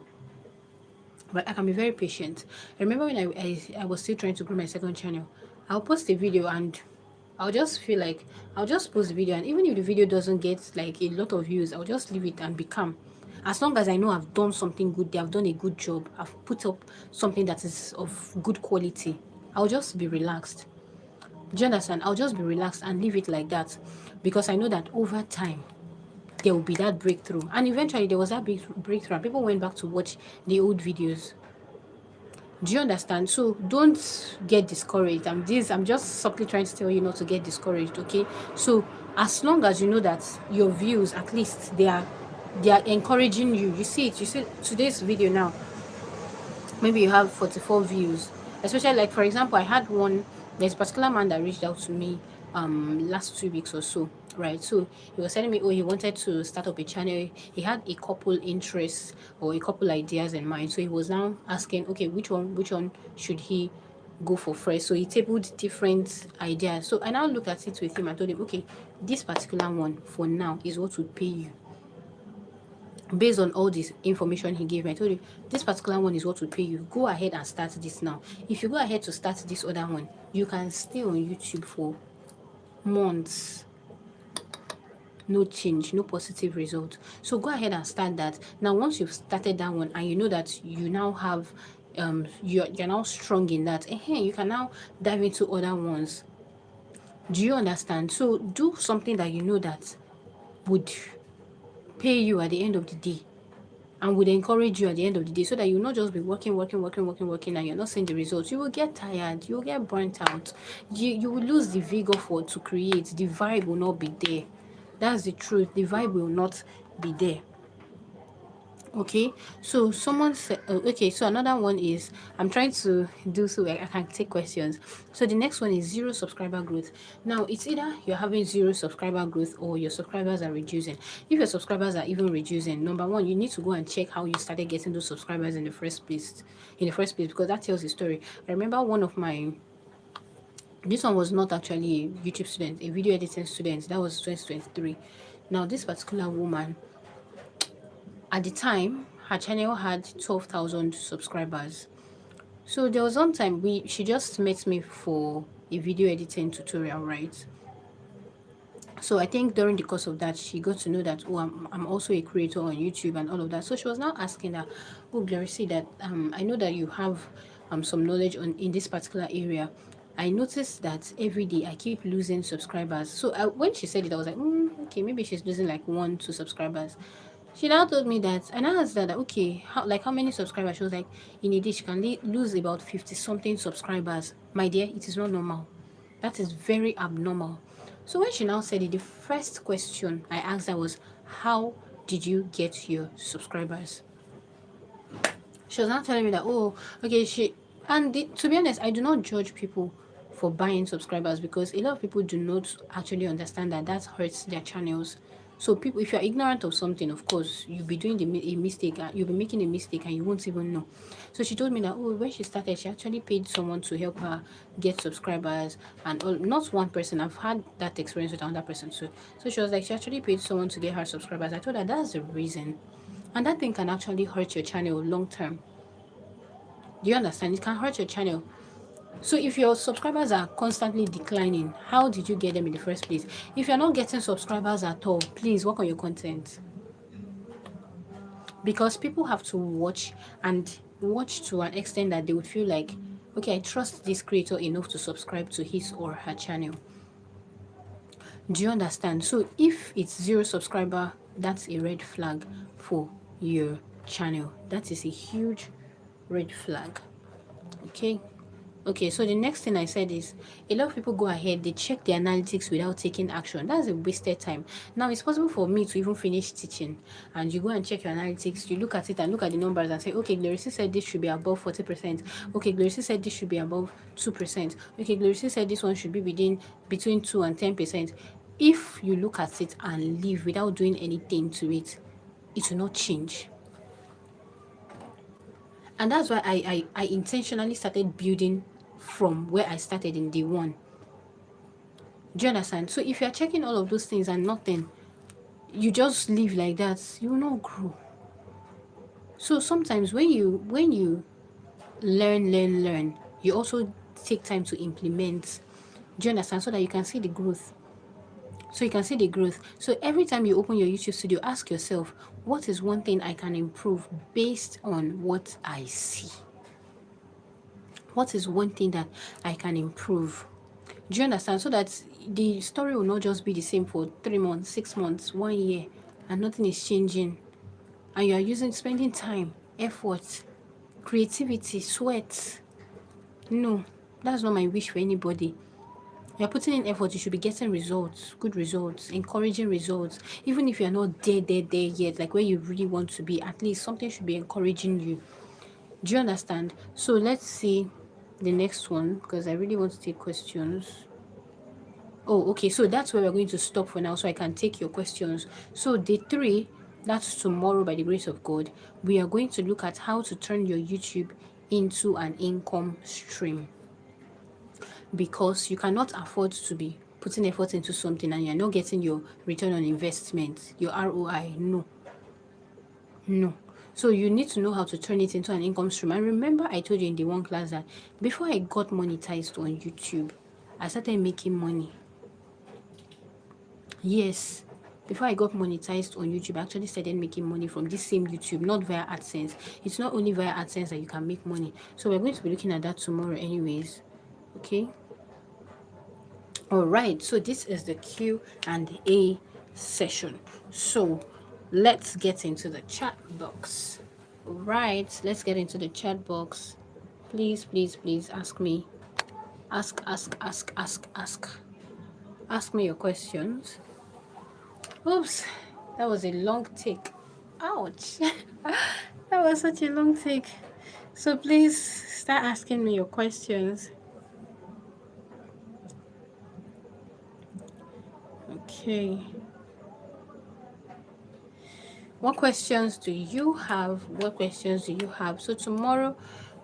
but I can be very patient. I remember when I was still trying to grow my second channel, I'll post a video and I'll just feel like I'll just post the video, and even if the video doesn't get like a lot of views, I'll just leave it and be calm. As long as I know I've done something good, I've done a good job, I've put up something that is of good quality, I'll just be relaxed. Do you understand? I'll just be relaxed and leave it like that, because I know that over time there will be that breakthrough, and eventually there was that big breakthrough and people went back to watch the old videos. Do you understand? So don't get discouraged. I'm just subtly trying to tell you not to get discouraged, okay? So as long as you know that your views, at least they are encouraging you. You see today's video now, maybe you have 44 views, especially like, for example, I had one. There's a particular man that reached out to me last 2 weeks or so, right? So he was telling me, oh, he wanted to start up a channel. He had a couple interests or a couple ideas in mind, so he was now asking, okay, which one should he go for first? So he tabled different ideas. So I now looked at it with him and told him, okay, this particular one for now is what would pay you. Based on all this information he gave me, I told you this particular one is what will pay you. Go ahead and start this now. If you go ahead to start this other one, you can stay on YouTube for months, no change, no positive result. So go ahead and start that. Now once you've started that one and you know that you now have you're now strong in that, you can now dive into other ones. Do you understand? So do something that you know that would pay you at the end of the day. and would encourage you at the end of the day, so that you'll not just be working, and you're not seeing the results. You will get tired, you will get burnt out, you will lose the vigor for to create. The vibe will not be there. That's the truth. The vibe will not be there. Okay, so someone said, oh, okay, so another one is, I'm trying to do so I can take questions. So the next one is zero subscriber growth. Now it's either you're having zero subscriber growth or your subscribers are reducing. If your subscribers are even reducing, number one, you need to go and check how you started getting those subscribers in the first place, because that tells the story. I remember one of my, this one was not actually a YouTube student, a video editing student. That was 2023. Now this particular woman, at the time, her channel had 12,000 subscribers. So there was one time she just met me for a video editing tutorial, right? So I think during the course of that, she got to know that, oh, I'm also a creator on YouTube and all of that. So she was now asking that, oh, Glory, that I know that you have some knowledge in this particular area. I noticed that every day I keep losing subscribers. So when she said it, I was like, okay, maybe she's losing like 1-2 subscribers. She now told me that, and I asked her that, okay, how many subscribers? She was like, in a day she can lose about 50 something subscribers. My dear, it is not normal. That is very abnormal. So when she now said it, the first question I asked her was, how did you get your subscribers? She was now telling me that, oh, okay, to be honest, I do not judge people for buying subscribers, because a lot of people do not actually understand that hurts their channels. So people, if you're ignorant of something, of course, you'll be doing a mistake, you'll be making a mistake and you won't even know. So she told me that, oh, when she started, she actually paid someone to help her get subscribers, and all, not one person. I've had that experience with another person too. So she was like, she actually paid someone to get her subscribers. I told her that's the reason. And that thing can actually hurt your channel long term. Do you understand? It can hurt your channel. So if your subscribers are constantly declining, how did you get them in the first place? If you're not getting subscribers at all, please work on your content. Because people have to watch, and watch to an extent that they would feel like, okay, I trust this creator enough to subscribe to his or her channel. Do you understand? So if it's 0 subscriber, that's a red flag for your channel. That is a huge red flag. Okay, so the next thing I said is, a lot of people go ahead, they check the analytics without taking action. That's a wasted time. Now, it's possible for me to even finish teaching, and you go and check your analytics, you look at it and look at the numbers and say, okay, Glorisi said this should be above 40%. Okay, Glorisi said this should be above 2%. Okay, Glorisi said this one should be between 2 and 10%. If you look at it and leave without doing anything to it, it will not change. And that's why I intentionally started building from where I started in day one. Do you understand? So if you're checking all of those things and nothing, you just live like that, you will not grow. So sometimes when you learn, you also take time to implement. Do you understand? So that you can see the growth. So every time you open your YouTube studio, ask yourself, what is one thing I can improve based on what I see? What is one thing that I can improve? Do you understand? So that the story will not just be the same for 3 months, 6 months, 1 year, and nothing is changing. And you are spending time, effort, creativity, sweat. No, that's not my wish for anybody. You're putting in effort, you should be getting results, good results, encouraging results. Even if you're not there yet, like where you really want to be, at least something should be encouraging you. Do you understand? So let's see the next one, because I really want to take questions. Oh, okay, so that's where we're going to stop for now, so I can take your questions. So day 3, that's tomorrow by the grace of God, we are going to look at how to turn your YouTube into an income stream. Because you cannot afford to be putting effort into something and you're not getting your return on investment, your ROI. No. So you need to know how to turn it into an income stream. And remember, I told you in the one class that before I got monetized on YouTube, I started making money. Yes, before I got monetized on YouTube, I actually started making money from this same YouTube, not via AdSense. It's not only via AdSense that you can make money. So we're going to be looking at that tomorrow anyways. Okay. All right, so this is the Q&A session. So let's get into the chat box. Right, let's get into the chat box. Please, please, please ask me. Ask me your questions. Oops, that was a long take. Ouch. That was such a long take. So please start asking me your questions. Okay. What questions do you have? What questions do you have? So tomorrow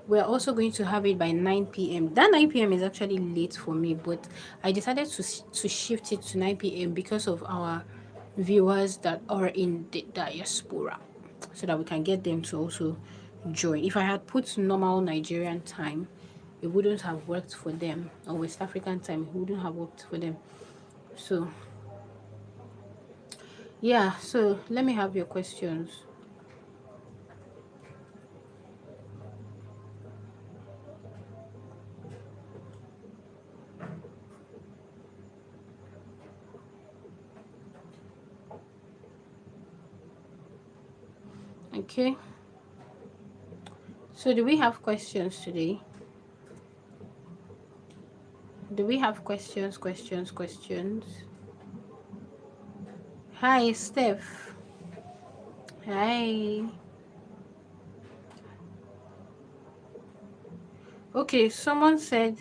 we're also going to have it by 9 p.m. That 9 p.m. is actually late for me, but I decided to shift it to 9 p.m. because of our viewers that are in the diaspora, so that we can get them to also join. If I had put normal Nigerian time, it wouldn't have worked for them, or West African time, it wouldn't have worked for them. So yeah, so let me have your questions. Okay, so do we have questions today? Do we have questions? Hi, Steph. Hi. Okay, someone said,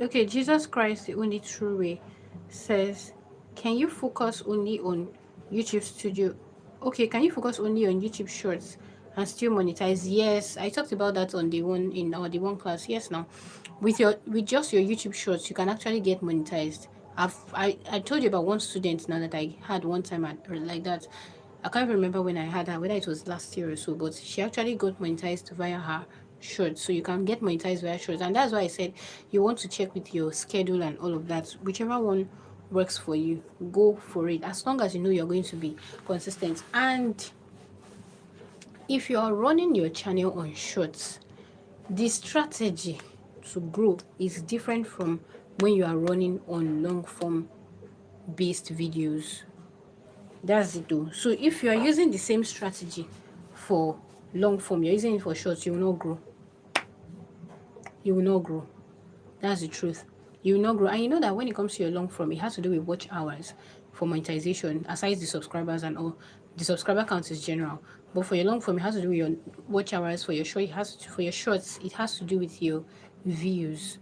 okay, Jesus Christ, the only true way, says, can you focus only on YouTube Studio? Okay, can you focus only on YouTube Shorts and still monetize? Yes, I talked about that on the one in our the one class. Yes, now with just your YouTube Shorts, you can actually get monetized. I told you about one student now that I had one time or like that. I can't remember when I had her, whether it was last year or so, but she actually got monetized via her shorts. So you can get monetized via shorts, and that's why I said you want to check with your schedule and all of that. Whichever one works for you, go for it. As long as you know you're going to be consistent. And if you are running your channel on shorts, the strategy to grow is different from when you are running on long form based videos. That's it though. So if you are using the same strategy for long form, you're using it for short, you will not grow. You will not grow. That's the truth. You will not grow. And you know that when it comes to your long form, it has to do with watch hours for monetization, aside the subscribers and all. The subscriber count is general. But for your long form, it has to do with your watch hours. For your short, for your shorts, it has to do with your views.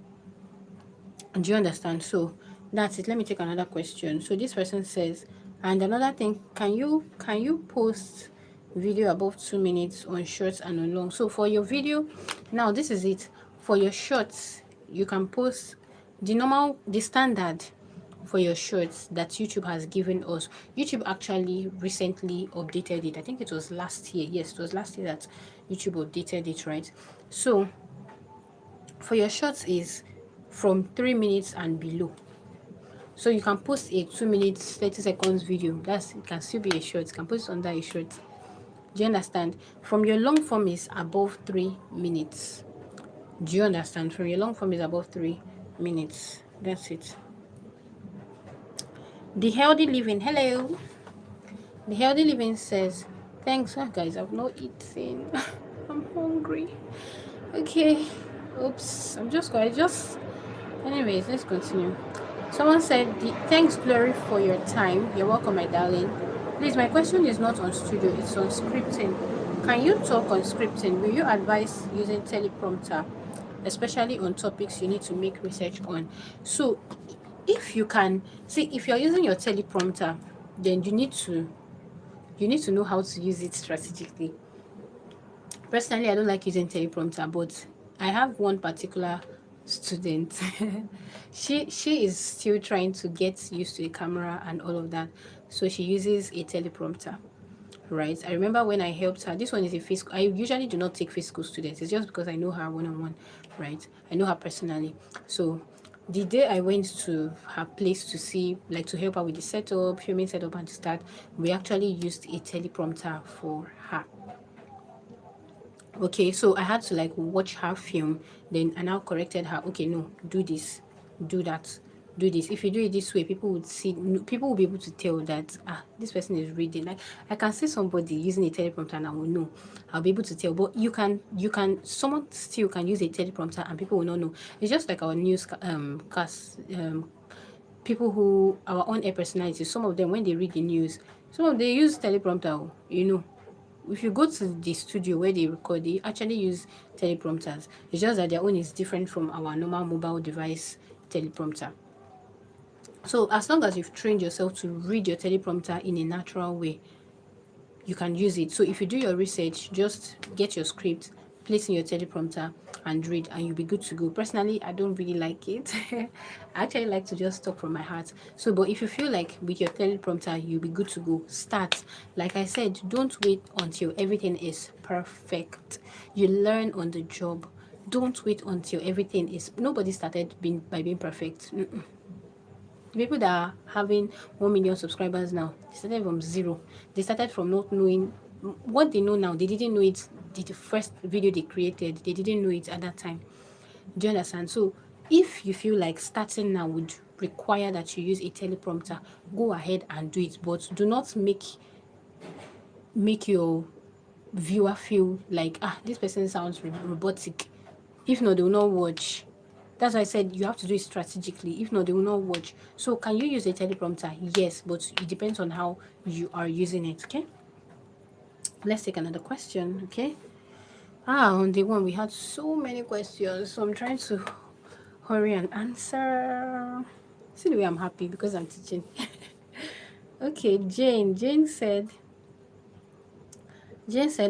Do you understand? So that's it. Let me take another question. So this person says, and another thing, can you post video above 2 minutes on shorts and on long? So for your video, now this is it. For your shorts, you can post the standard for your shorts that YouTube has given us. YouTube actually recently updated it. I think it was last year. Yes, it was last year that YouTube updated it, right? So for your shorts is from 3 minutes and below. So you can post a 2 minutes 30 seconds video. That's it can still be a short. You can post it under a short. Do you understand? From your long form is above 3 minutes. Do you understand? From your long form is above 3 minutes. That's it. The healthy living. Hello. The healthy living says, thanks, guys. I've not eaten. I'm hungry. Okay. Oops. Anyways, let's continue. Someone said, thanks, Glory, for your time. You're welcome, my darling. Please, my question is not on studio, it's on scripting. Can you talk on scripting? Will you advise using teleprompter, especially on topics you need to make research on? So, if you can, see, if you're using your teleprompter, then you need to know how to use it strategically. Personally, I don't like using teleprompter, but I have one particular student. She is still trying to get used to a camera and all of that, so she uses a teleprompter. Right. I remember when I helped her. This one is a physical. I usually do not take physical students. It's just because I know her one on one. Right. I know her personally. So the day I went to her place to see, like to help her with the setup, filming setup, and to start, we actually used a teleprompter for her. Okay, so I had to like watch her film, then I now corrected her. Okay, no, do this, do that, do this. If you do it this way, people will be able to tell that this person is reading. Like I can see somebody using a teleprompter and I will know. I'll be able to tell. But someone still can use a teleprompter and people will not know. It's just like our news cast people who our on air personalities. Some of them when they read the news, some of they use teleprompter. If you go to the studio where they record, they actually use teleprompters. It's just that their own is different from our normal mobile device teleprompter. So as long as you've trained yourself to read your teleprompter in a natural way, you can use it. So if you do your research, just get your script, place in your teleprompter and read, and you'll be good to go. Personally, I don't really like it. I actually like to just talk from my heart. So but if you feel like with your teleprompter you'll be good to go, start. Like I said, don't wait until everything is perfect. You learn on the job. Don't wait until everything is nobody started by being perfect. The people that are having 1 million subscribers now, they started from zero. They started from not knowing what they know now. They didn't know it. The first video they created, they didn't know it at that time. Do you understand? So if you feel like starting now would require that you use a teleprompter, go ahead and do it. But do not make your viewer feel like this person sounds robotic. If not, they will not watch. That's why I said you have to do it strategically. If not, they will not watch. So can you use a teleprompter? Yes, but it depends on how you are using it. Okay, let's take another question. Okay, on the one we had so many questions, so I'm trying to hurry and answer. See the way I'm happy because I'm teaching. Okay, Jane said,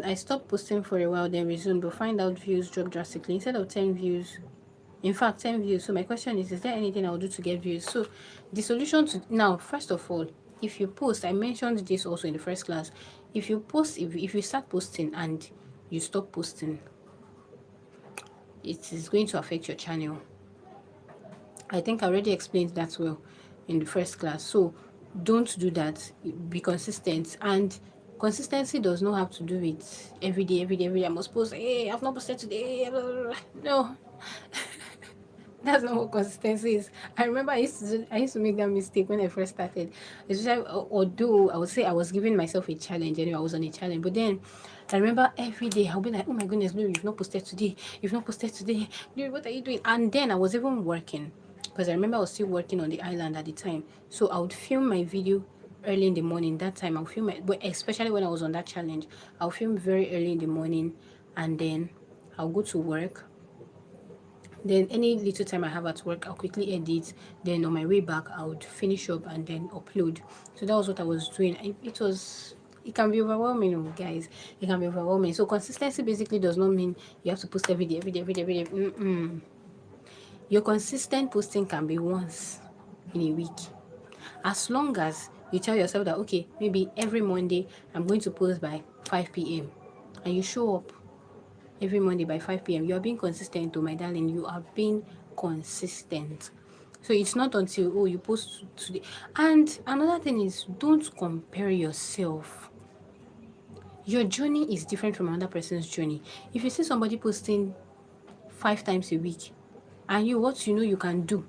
I stopped posting for a while, then resumed, but find out views dropped drastically. Instead of 10 views, in fact, 10 views. So my question is there anything I will do to get views? So the solution to now, first of all, if you post, I mentioned this also in the first class. If you post, if you start posting and you stop posting, it is going to affect your channel. I think I already explained that well in the first class. So don't do that. Be consistent. And consistency does not have to do with every day. I must post. Hey, I've not posted today. No. That's not what consistency is. I remember I used to make that mistake when I first started. Especially, although I would say I was giving myself a challenge. Anyway, I was on a challenge. But then I remember every day I'll be like, oh my goodness, no, you've not posted today. You've not posted today. Dude, what are you doing? And then I was even working. Because I remember I was still working on the island at the time. So I would film my video early in the morning. That time I'll film it, but especially when I was on that challenge, I'll film very early in the morning and then I'll go to work. Then any little time I have at work, I'll quickly edit. Then on my way back, I would finish up and then upload. So that was what I was doing. It can be overwhelming, guys. It can be overwhelming. So consistency basically does not mean you have to post every day. Your consistent posting can be once in a week. As long as you tell yourself that, okay, maybe every Monday I'm going to post by 5 p.m. and you show up every Monday by 5 p.m. You are being consistent, my darling. You are being consistent. So it's not until, you post today. And another thing is, don't compare yourself. Your journey is different from another person's journey. If you see somebody posting 5 times a week, and what you can do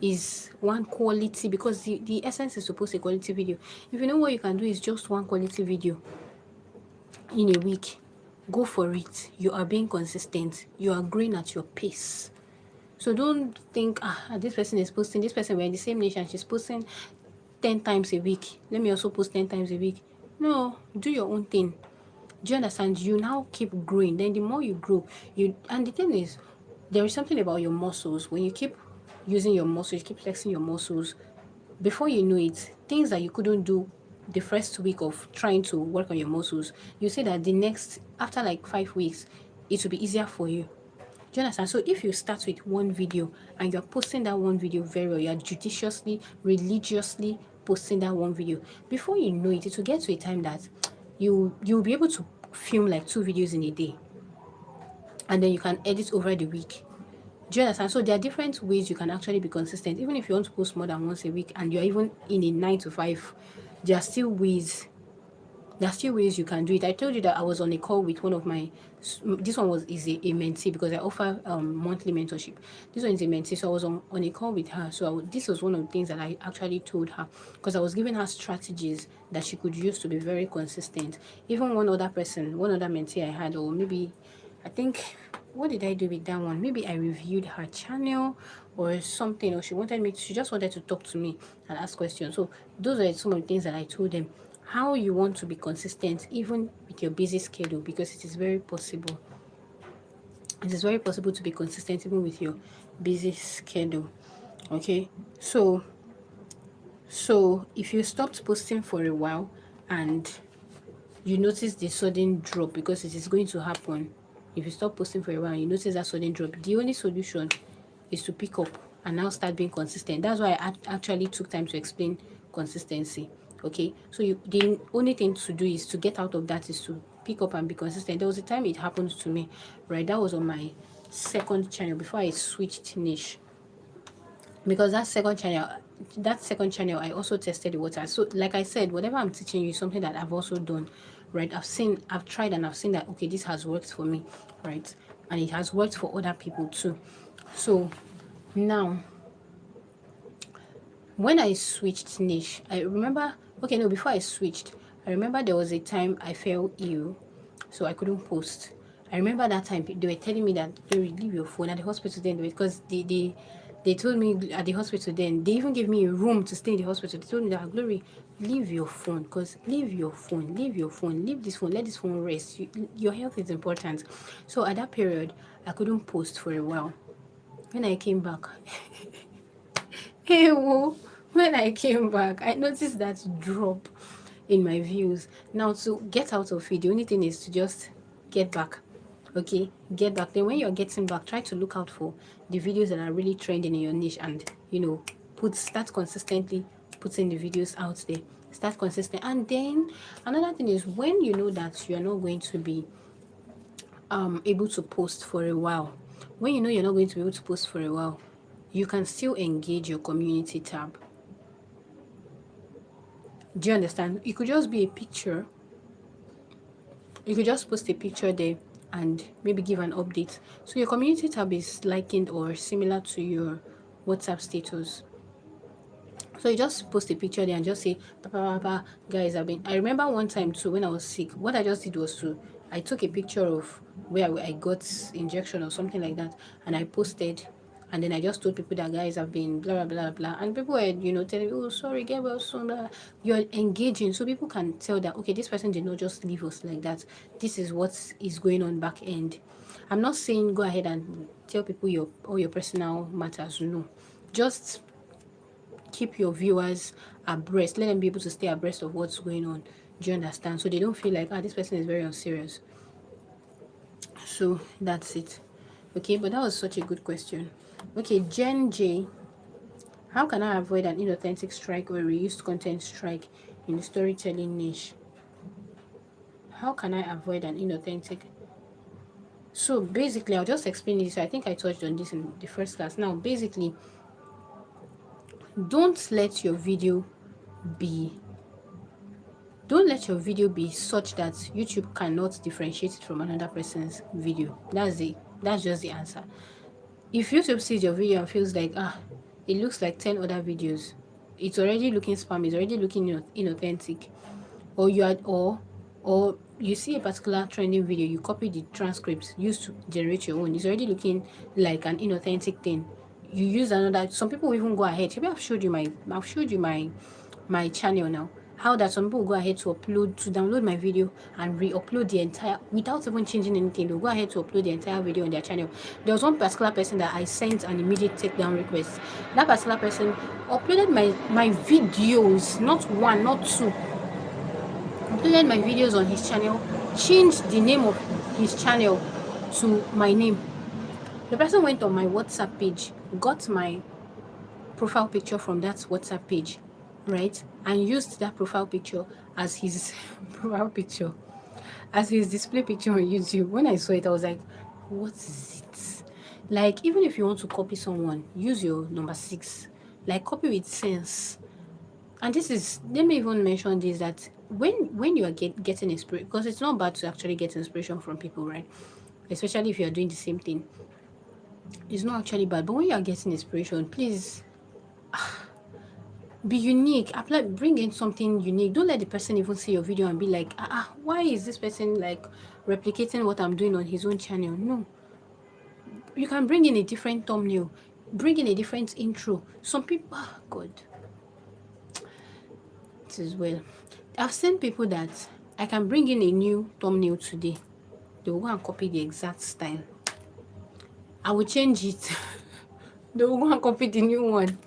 is one quality, because the essence is to post a quality video. If you know what you can do is just one quality video in a week, go for it. You are being consistent. You are growing at your pace. So don't think, this person is posting, this person, we're in the same nation, she's posting 10 times a week. Let me also post 10 times a week. No, do your own thing. Do you understand? You now keep growing. Then the more you grow, and the thing is, there is something about your muscles. When you keep using your muscles, you keep flexing your muscles, before you know it, things that you couldn't do the first week of trying to work on your muscles, you say that after like 5 weeks, it will be easier for you. Do you understand? So if you start with one video and you're posting that one video very well, you're judiciously, religiously posting that one video, before you know it, it will get to a time that you'll be able to film like 2 videos in a day, and then you can edit over the week. Do you understand? So there are different ways you can actually be consistent. Even if you want to post more than once a week and you're even in a 9 to 5, there are still ways There are still ways you can do it. I told you that I was on a call with one of my, this one is a mentee, because I offer monthly mentorship. This one is a mentee, so I was on a call with her. So this was one of the things that I actually told her, because I was giving her strategies that she could use to be very consistent. Even one other mentee I had, or maybe, I think, what did I do with that one? Maybe I reviewed her channel or something, or she just wanted to talk to me and ask questions. So those are some of the things that I told them. How you want to be consistent even with your busy schedule, because it is very possible. It is very possible to be consistent even with your busy schedule. Okay, so if you stopped posting for a while and you notice the sudden drop, because it is going to happen. If you stop posting for a while and you notice that sudden drop, the only solution is to pick up and now start being consistent. That's why I actually took time to explain consistency. Okay, so the only thing to do is to get out of that, is to pick up and be consistent. There was a time it happened to me, right? That was on my second channel before I switched niche, because that second channel I also tested the water. So like I said, whatever I'm teaching you is something that I've also done, right? I've tried, and I've seen that, okay, this has worked for me, right? And it has worked for other people too. So now, when I switched niche, I remember, okay, no, before I switched, I remember there was a time I fell ill, so I couldn't post. I remember that time they were telling me that they will leave your phone at the hospital then, because they told me at the hospital then, they even gave me a room to stay in the hospital. They told me that, Glory, leave your phone, because leave your phone, leave this phone, let this phone rest. Your health is important. So at that period, I couldn't post for a while. When I came back, hey, whoa, when I came back, I noticed that drop in my views. Now, to get out of it, the only thing is to just get back. Okay, get back. Then when you're getting back, try to look out for the videos that are really trending in your niche, and start consistently putting the videos out there. Start consistent. And then another thing is, when you know that you're not going to be able to post for a while, when you know you're not going to be able to post for a while, you can still engage your community tab. Do you understand? It could just be a picture. You could just post a picture there and maybe give an update. So your community tab is likened or similar to your WhatsApp status. So you just post a picture there and just say, Papa, guys, I remember one time too, when I was sick, what I just did was I took a picture of where I got injection or something like that, and I posted, and then I just told people that, guys, have been blah, blah, blah, blah. And people were, telling me, oh, sorry, get well soon, blah. You're engaging, so people can tell that, okay, this person did not just leave us like that. This is what is going on back end. I'm not saying go ahead and tell people all your personal matters. No. Just keep your viewers abreast. Let them be able to stay abreast of what's going on. Do you understand? So they don't feel like, this person is very unserious. So that's it. Okay, but that was such a good question. Okay, Jen J. How can I avoid an inauthentic strike or reused content strike in the storytelling niche? How can I avoid an inauthentic? So basically, I'll just explain this. I think I touched on this in the first class. Now, basically, don't let your video be such that YouTube cannot differentiate it from another person's video. That's just the answer. If YouTube sees your video and feels like, it looks like 10 other videos, it's already looking spam, it's already looking inauthentic, or you see a particular trending video, you copy the transcripts used to generate your own, it's already looking like an inauthentic thing. You use another. Some people even go ahead. Maybe I've showed you my channel now. How that some people go ahead to download my video and re-upload the entire, without even changing anything. They'll go ahead to upload the entire video on their channel. There was one particular person that I sent an immediate takedown request. That particular person uploaded my videos, not one, not two. Uploaded my videos on his channel, changed the name of his channel to my name. The person went on my WhatsApp page, got my profile picture from that WhatsApp page, right, and used that profile picture as his profile picture, as his display picture on YouTube. When I saw it, I was like, what is it? Like, even if you want to copy someone, use your number 6. Like, copy with sense. And let me even mention this, that when you are getting inspiration, because it's not bad to actually get inspiration from people, right? Especially if you are doing the same thing, it's not actually bad. But when you are getting inspiration, please be unique. Apply, bring in something unique. Don't let the person even see your video and be like, why is this person like replicating what I'm doing on his own channel? No, you can bring in a different thumbnail, bring in a different intro. Some people, God, it is well. I've seen people that I can bring in a new thumbnail today. They will go and copy the exact style. I will change it. They will go and copy the new one.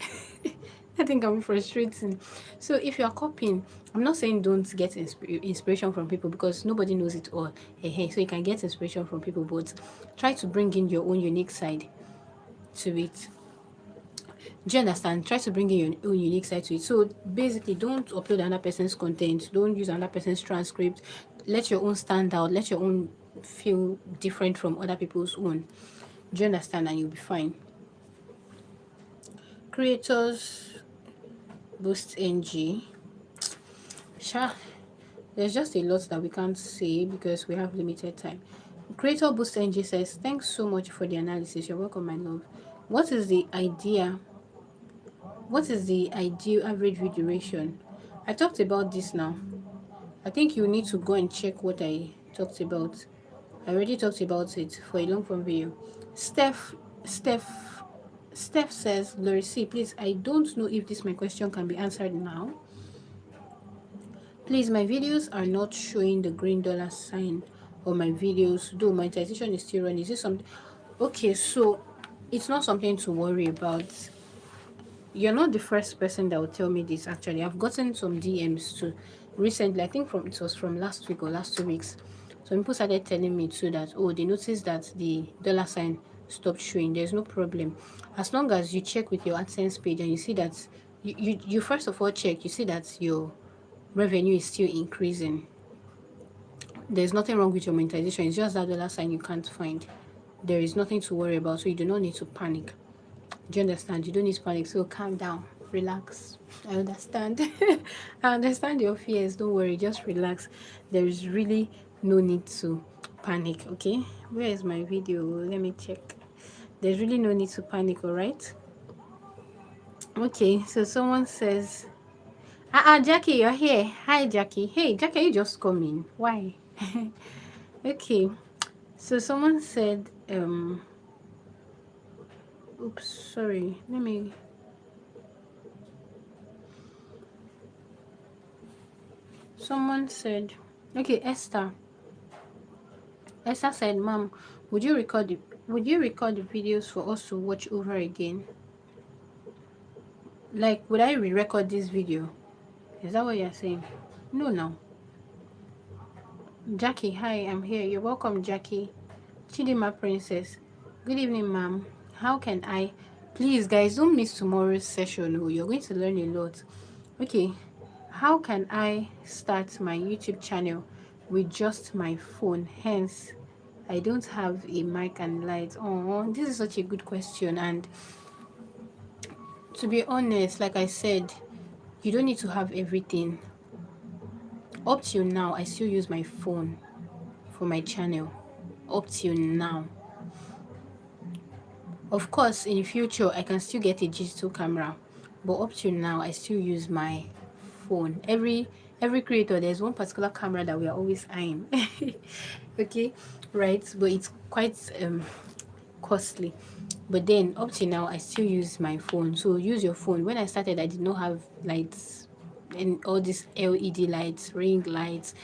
I think I'm frustrating. So if you are copying, I'm not saying don't get inspiration from people, because nobody knows it all. Hey, so you can get inspiration from people, but try to bring in your own unique side to it. Do you understand? Try to bring in your own unique side to it. So basically, don't upload another person's content. Don't use another person's transcript. Let your own stand out. Let your own feel different from other people's own. Do you understand? And you'll be fine. Creators boost NG. Sure. There's just a lot that we can't say because we have limited time. Creator boost NG says, thanks so much for the analysis. You're welcome, my love. What is the idea? What is the ideal average view duration? I talked about this now. I think you need to go and check what I talked about. I already talked about it for a long form video. Steph says, Lori C, please, I don't know if this my question can be answered now. Please, my videos are not showing the green dollar sign on my videos, though monetization is still running. Is this something? Okay, so it's not something to worry about. You're not the first person that will tell me this. Actually, I've gotten some DMs too recently. I think it was from last week or last 2 weeks. Some people started telling me too that, oh, they noticed that the dollar sign stopped showing. There's no problem, as long as you check with your AdSense page and you see that you first of all check, you see that your revenue is still increasing. There's nothing wrong with your monetization. It's just that dollar sign you can't find. There is nothing to worry about, so you do not need to panic. Do you understand? You don't need to panic. So calm down, relax. I understand. I understand your fears. Don't worry, just relax. There is really no need to panic. Okay, where is my video? Let me check. There's really no need to panic. All right. Okay, so someone says, Jackie, you're here. Hi, Jackie. Hey, Jackie, you just come in. Why? Okay, so someone said, oops, sorry. Someone said, okay, Esther. Esther said, Mom, would you record the videos for us to watch over again? Like, would I re-record this video? Is that what you're saying? No. Jackie, hi, I'm here. You're welcome, Jackie. Chidima Princess. Good evening, ma'am. How can I? Please, guys, don't miss tomorrow's session. Oh, you're going to learn a lot. Okay. How can I start my YouTube channel with just my phone? Hence, I don't have a mic and lights. Oh, this is such a good question. And to be honest, like I said, you don't need to have everything. Up till now, I still use my phone for my channel. Up till now. Of course, in the future, I can still get a digital camera. But up till now, I still use my phone. Every creator, there's one particular camera that we are always eyeing. Okay, right? But it's quite costly. But then up till now, I still use my phone. So use your phone. When I started, I did not have lights and all these LED lights, ring lights,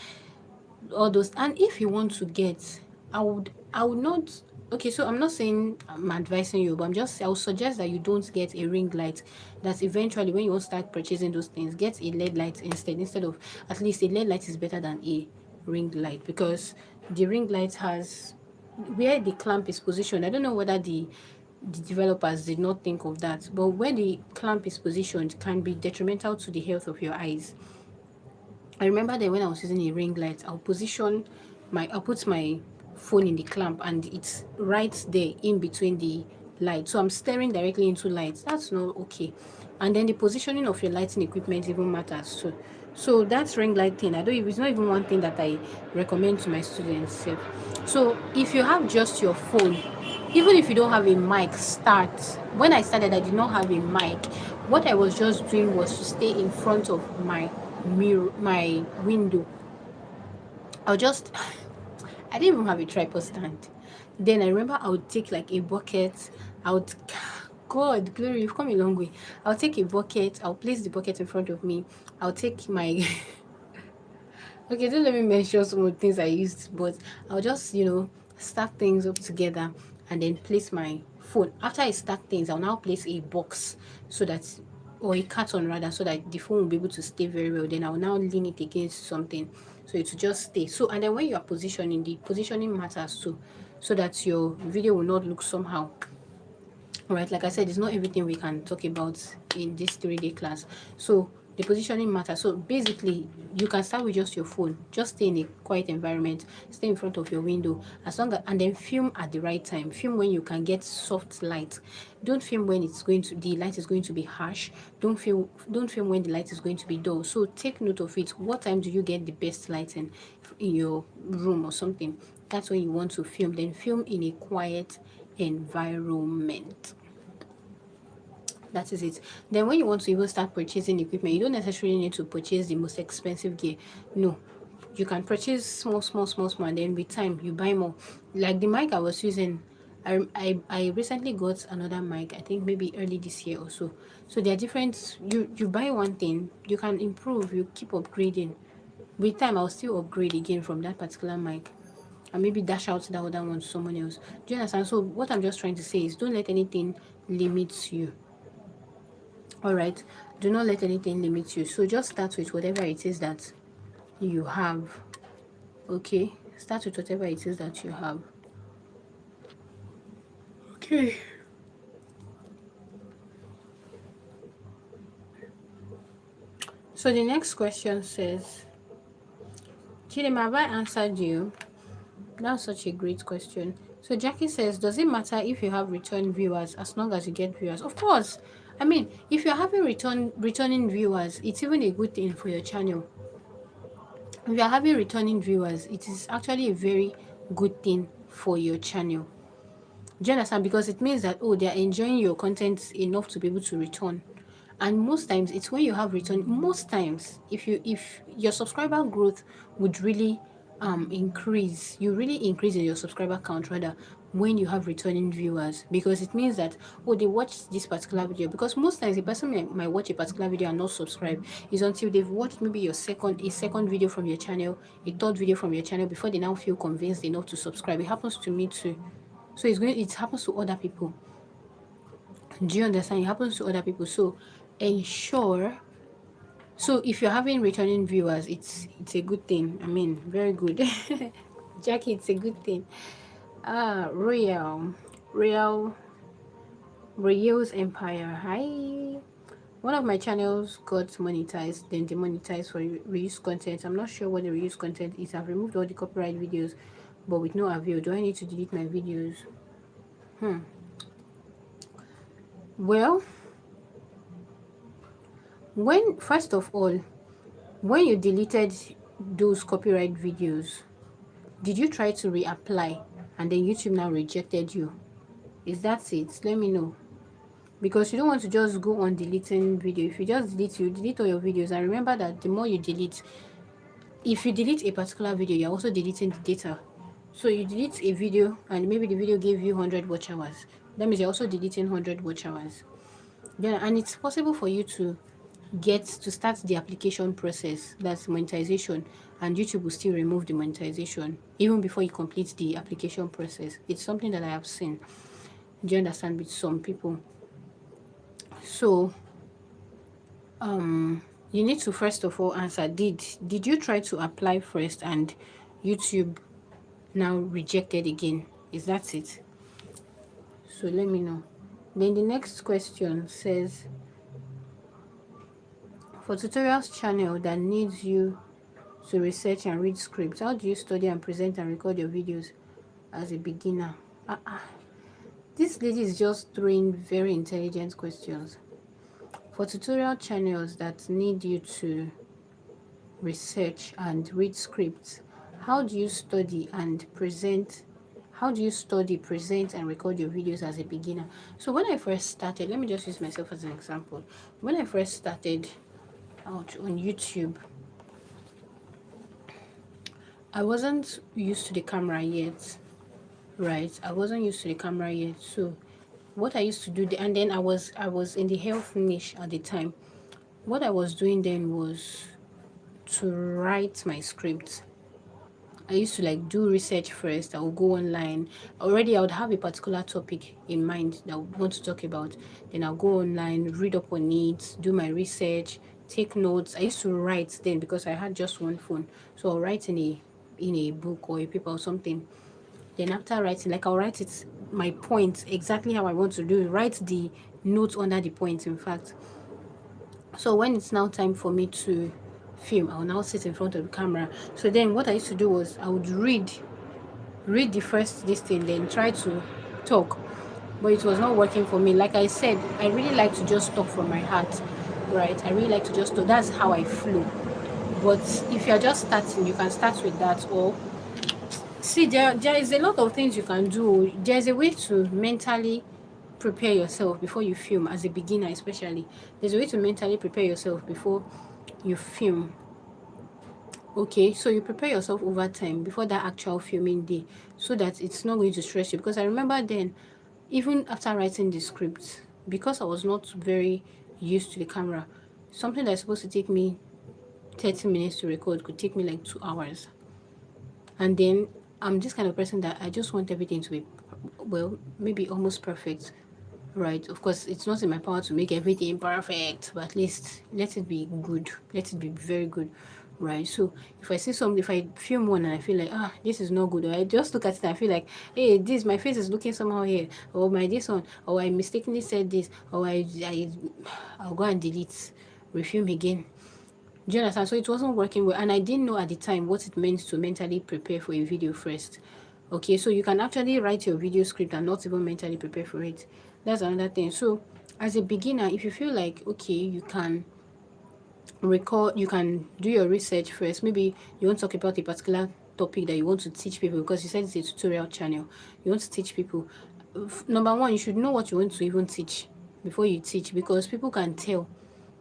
all those. And if you want to get, I would not. Okay, so I'm not saying I'm advising you, but I would suggest that you don't get a ring light. That eventually, when you want to start purchasing those things, get a LED light instead of, at least a LED light is better than a ring light, because the ring light has where the clamp is positioned. I don't know whether the developers did not think of that, but where the clamp is positioned can be detrimental to the health of your eyes. I remember that when I was using a ring light, I'll put my phone in the clamp and it's right there in between the light. So I'm staring directly into lights. That's not okay. And then the positioning of your lighting equipment even matters too. So that's ring light thing, I don't even, it's not even one thing that I recommend to my students sef. So if you have just your phone, even if you don't have a mic, start. When I started, I did not have a mic. What I was just doing was to stay in front of my mirror, my window. I'll just I didn't even have a tripod stand. Then I remember I would take like a bucket. I would, God, glory, you've come a long way. I'll take a bucket. I'll place the bucket in front of me. I'll take my okay, don't let me mention some of the things I used, but I'll just, stack things up together and then place my phone. After I stack things, I'll now place a box so that, or a carton rather, so that the phone will be able to stay very well. Then I'll now lean it against something so it will just stay. So, and then when you are positioning, the positioning matters too, so that your video will not look somehow. Right, like I said, it's not everything we can talk about in this 3-day class. So the positioning matters. So basically, you can start with just your phone. Just stay in a quiet environment, stay in front of your window, as long as, and then film at the right time. Film when you can get soft light. Don't film when the light is going to be harsh. Don't film when the light is going to be dull. So take note of it. What time do you get the best lighting in your room or something? That's when you want to film. Then film in a quiet environment. That is it. Then when you want to even start purchasing equipment, you don't necessarily need to purchase the most expensive gear. No, you can purchase small, and then with time you buy more. Like the mic I was using, I recently got another mic. I think maybe early this year or so. So there are different. You buy one thing, you can improve. You keep upgrading. With time, I'll still upgrade again from that particular mic and maybe dash out that other one to someone else. Do you understand? So what I'm just trying to say is don't let anything limit you. All right, do not let anything limit you. So just start with whatever it is that you have. Okay, start with whatever it is that you have. Okay. So the next question says, Chidema, have I answered you? That's such a great question. So Jackie says, does it matter if you have return viewers as long as you get viewers? Of course. I mean, if you're having returning viewers, it's even a good thing for your channel. If you're having returning viewers, it is actually a very good thing for your channel. Do you understand? Because it means that, oh, they're enjoying your content enough to be able to return. And most times it's when you have return, most times if your subscriber growth would really increase, you really increase in your subscriber count rather when you have returning viewers, because it means that, oh, they watched this particular video. Because most times a person might watch a particular video and not subscribe is until they've watched maybe a second video from your channel, a third video from your channel, before they now feel convinced enough to subscribe. It happens to me too. So it happens to other people. Do you understand? It happens to other people. So ensure. So if you're having returning viewers, it's a good thing. I mean, very good. Jackie, it's a good thing. Royal Royals Empire. Hi. One of my channels got monetized, then demonetized for reuse content. I'm not sure what the reuse content is. I've removed all the copyright videos, but with no avail. Do I need to delete my videos? Well, first of all, when you deleted those copyright videos, did you try to reapply and then YouTube now rejected you? Is that it? Let me know. Because you don't want to just go on deleting video. If you just delete, you delete all your videos. And remember that the more you delete, if you delete a particular video, you're also deleting the data. So you delete a video and maybe the video gave you 100 watch hours. That means you're also deleting 100 watch hours. Yeah, and it's possible for you to start the application process, that's monetization, and YouTube will still remove the monetization even before you complete the application process. It's something that I have seen. Do you understand? With some people. So you need to first of all answer, did you try to apply first and YouTube now rejected again? Is that it? So let me know. Then the next question says, for tutorials channel that needs you to research and read scripts, how do you study and present and record your videos as a beginner? This lady is just throwing very intelligent questions. For tutorial channels that need you to research and read scripts? How do you study and present? How do you study, present, and record your videos as a beginner? So when I first started, let me just use myself as an example. When I first started out on YouTube, I wasn't used to the camera yet, right? I wasn't used to the camera yet. So what I used to do, and then I was in the health niche at the time. What I was doing then was to write my script. I used to like do research first. I would go online. Already, I would have a particular topic in mind that I would want to talk about. Then I'll go online, read up on it, do my research, take notes. I used to write then because I had just one phone, so I'll write in a book or a paper or something. Then after writing, like I'll write it my points exactly how I want to do it. Write the notes under the points. In fact, so when it's now time for me to film, I'll now sit in front of the camera. So then what I used to do was I would read the first this thing, then try to talk. But it was not working for me. Like I said, I really like to just talk from my heart, right? I really like to just talk. That's how I flow. But if you're just starting, you can start with that. Or see, there is a lot of things you can do. There's a way to mentally prepare yourself before you film, as a beginner especially. There's a way to mentally prepare yourself before you film. Okay, so you prepare yourself over time before that actual filming day, so that it's not going to stress you. Because I remember then, even after writing the script, because I was not very used to the camera, something that's supposed to take me 30 minutes to record could take me like 2 hours. And then I'm this kind of person that I just want everything to be, well, maybe almost perfect, right? Of course, it's not in my power to make everything perfect, but at least let it be good. Let it be very good, right? So if I see something, if I film one and I feel like, this is not good, or I just look at it and I feel like, hey, this, my face is looking somehow here, or my this one, or I mistakenly said this, or I'll go and delete, refilm again. Do you understand? So it wasn't working well, and I didn't know at the time what it meant to mentally prepare for a video first. Okay, so you can actually write your video script and not even mentally prepare for it. That's another thing. So as a beginner, if you feel like, okay, you can record, you can do your research first. Maybe you want to talk about a particular topic that you want to teach people, because you said it's a tutorial channel. You want to teach people. Number one, you should know what you want to even teach before you teach, because people can tell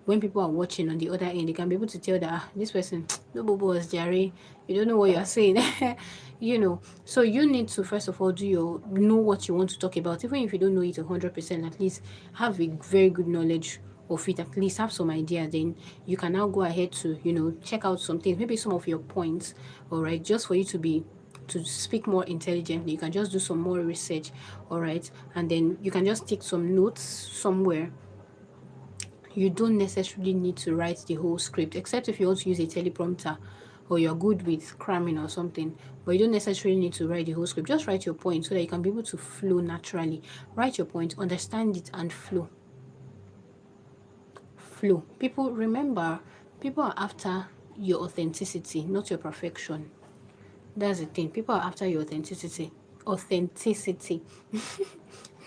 when people are watching on the other end. They can be able to tell that, this person, no bobo was Jerry, you don't know what you are saying. So you need to first of all know what you want to talk about. Even if you don't know it 100%, at least have a very good knowledge of it, at least have some idea. Then you can now go ahead to check out some things, maybe some of your points, all right, just for you to speak more intelligently. You can just do some more research, all right, and then you can just take some notes somewhere. You don't necessarily need to write the whole script, except if you want to use a teleprompter or you're good with cramming or something. But you don't necessarily need to write the whole script. Just write your point so that you can be able to flow naturally. Write your point, understand it, and flow. People, remember, people are after your authenticity, not your perfection. That's the thing. People are after your authenticity.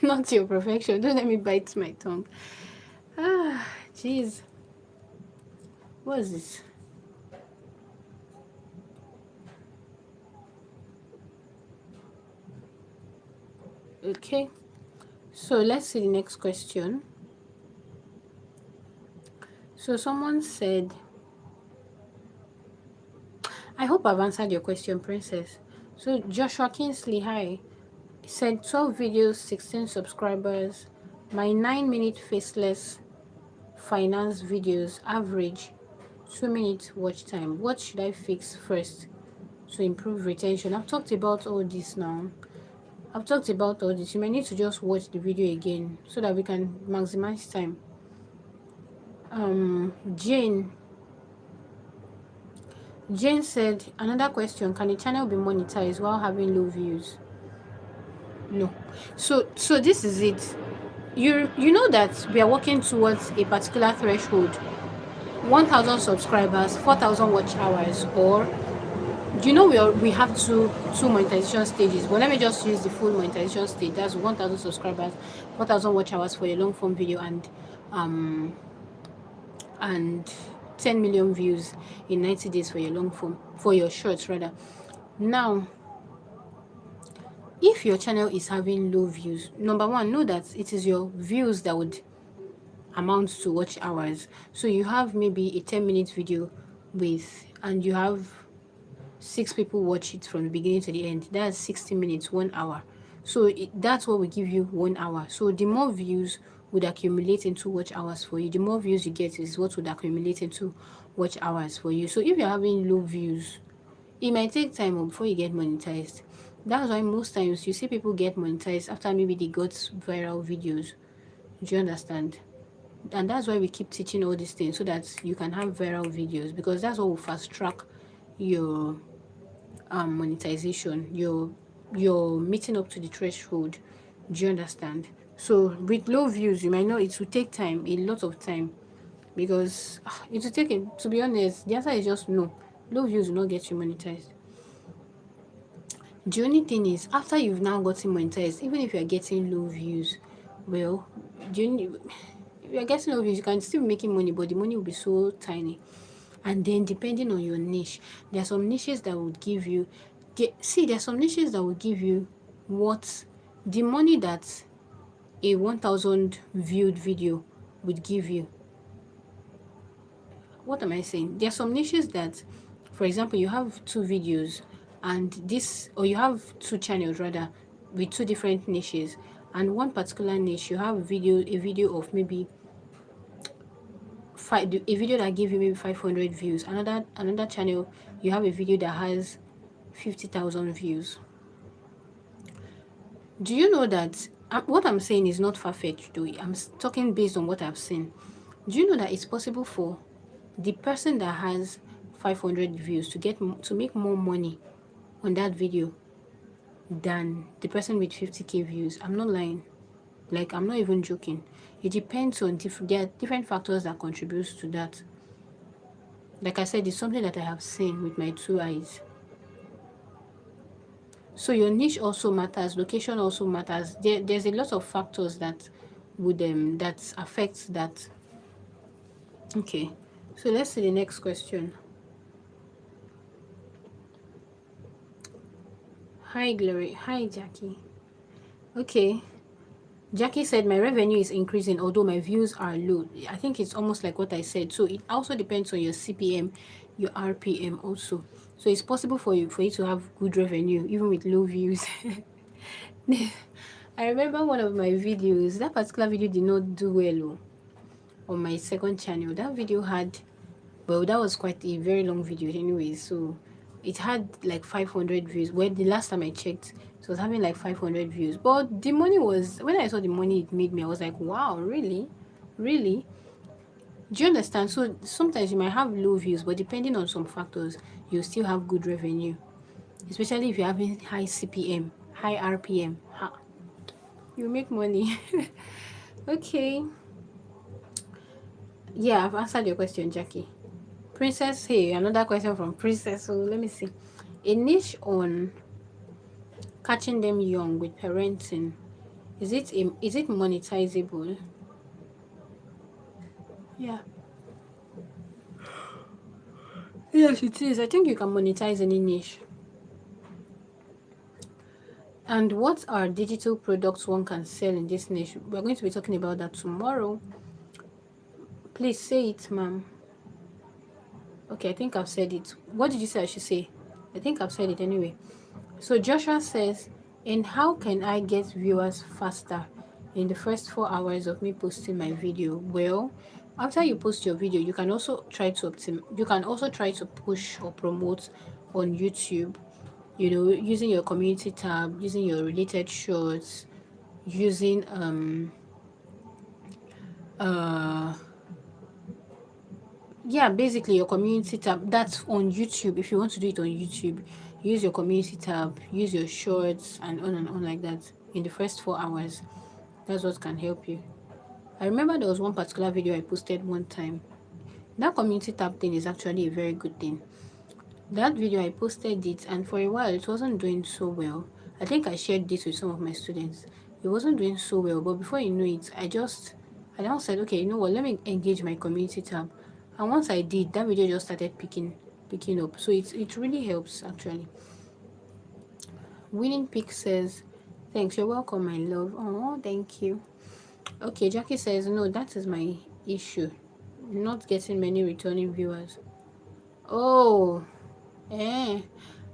Not your perfection. Don't let me bite my tongue. Jeez. What is this? Okay. So let's see the next question. So someone said, I hope I've answered your question, Princess. So Joshua Kingsley, hi, said 12 videos, 16 subscribers. My 9-minute faceless finance videos average 2-minute watch time. What should I fix first to improve retention? I've talked about all this now. You may need to just watch the video again so that we can maximize time. Jane said, another question, can a channel be monetized while having low views? No. So this is it. You know that we are working towards a particular threshold. 1,000 subscribers, 4,000 watch hours, or we have two monetization stages. But let me just use the full monetization stage. That's 1,000 subscribers, 4,000 watch hours for a long form video, and 10 million views in 90 days for your long form, for your shorts rather. Now, if your channel is having low views, number one, know that it is your views that would amount to watch hours. So you have maybe a 10-minute video and you have 6 people watch it from the beginning to the end. That's 60 minutes, 1 hour. So that's what will give you 1 hour. So the more views would accumulate into watch hours for you. The more views you get is what would accumulate into watch hours for you. So if you're having low views, it might take time before you get monetized. That's why most times you see people get monetized after maybe they got viral videos. Do you understand? And that's why we keep teaching all these things, so that you can have viral videos, because that's what will fast track your monetization. You're meeting up to the threshold. Do you understand? So with low views, you might know it will take time, a lot of time, because it will take it. To be honest, the answer is just no. Low views will not get you monetized. The only thing is, after you've now gotten monetized, even if you're getting low views, well, if you're getting low views, you can still be making money, but the money will be so tiny. And then depending on your niche, there are some niches that would give you, there are some niches that will give you what the money that a 1,000 viewed video would give you. What am I saying? There are some niches that, for example, you have 2 videos or you have 2 channels rather, with 2 different niches, and one particular niche you have a video of maybe a video that give you maybe 500 views. Another channel, you have a video that has 50,000 views. Do you know that what I'm saying is not far-fetched though? I'm talking based on what I've seen. Do you know that it's possible for the person that has 500 views to make more money on that video than the person with 50k views? I'm not lying. Like, I'm not even joking. It depends on there are different factors that contributes to that. Like I said, it's something that I have seen with my 2 eyes. So your niche also matters, location also matters. There's a lot of factors that would that affects that. Okay, so let's see the next question. Hi Glory, hi Jackie. Okay, Jackie said my revenue is increasing although my views are low. I think it's almost like what I said. So it also depends on your CPM, your RPM also. So it's possible for you to have good revenue even with low views. I remember one of my videos, that particular video did not do well on my second channel. That video had, well, that was quite a very long video anyway, so it had like 500 views. Well, the last time I checked, it was having like 500 views. But the money was, when I saw the money it made me, I was like, wow, really? Really? Do you understand? So sometimes you might have low views, but depending on some factors, you still have good revenue. Especially if you're having high CPM, high RPM. You make money. Okay. Yeah, I've answered your question, Jackie. Princess, hey, another question from Princess. So let me see. A niche on catching them young with parenting. Is it monetizable? Yeah. Yes, it is. I think you can monetize any niche. And what are digital products one can sell in this niche? We're going to be talking about that tomorrow. Please say it, ma'am. Okay, I think I've said it. What did you say I should say? I think I've said it anyway. So Joshua says, and how can I get viewers faster in the first 4 hours of me posting my video? Well, after you post your video, you can also try to push or promote on YouTube, using your community tab, using your related shorts, using basically your community tab. That's on YouTube. If you want to do it on YouTube, use your community tab, use your shorts, and on like that in the first 4 hours. That's what can help you. I remember there was one particular video I posted one time. That community tab thing is actually a very good thing. That video I posted it, and for a while it wasn't doing so well. I think I shared this with some of my students. It wasn't doing so well, but before you know it, I now said, okay, you know what, let me engage my community tab. And once I did, that video just started picking up. So it really helps actually. Winning Pick says, thanks, you're welcome, my love. Oh, thank you. Okay, Jackie says, no, that is my issue. Not getting many returning viewers. Oh, eh.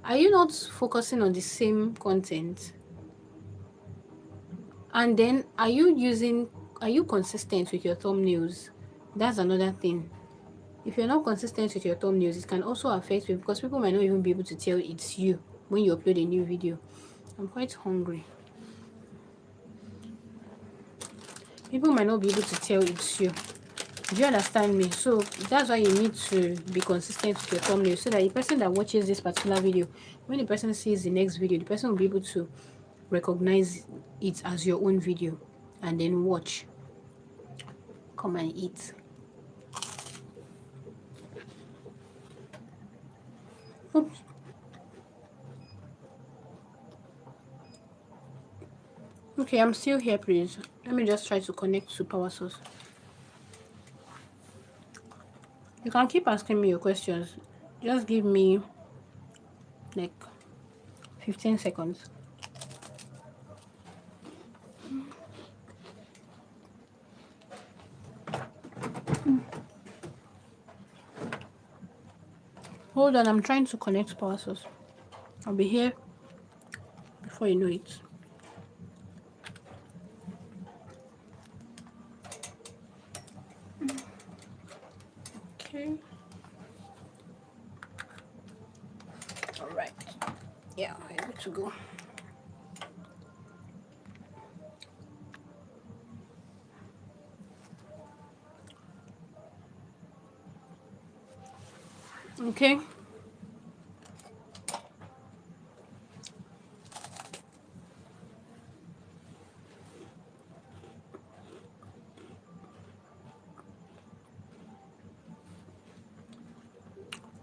Are you not focusing on the same content? And then are you consistent with your thumbnails? That's another thing. If you're not consistent with your thumbnails, it can also affect you because people might not even be able to tell it's you when you upload a new video. I'm quite hungry. People might not be able to tell it's you. Do you understand me? So that's why you need to be consistent with your thumbnail so that the person that watches this particular video, when the person sees the next video, the person will be able to recognize it as your own video and then watch. Come and eat. Oops. Okay, I'm still here, please. Let me just try to connect to power source. You can keep asking me your questions. Just give me like 15 seconds. Hold on, I'm trying to connect power source. I'll be here before you know it. Okay. All right. Yeah, we're good to go. Okay.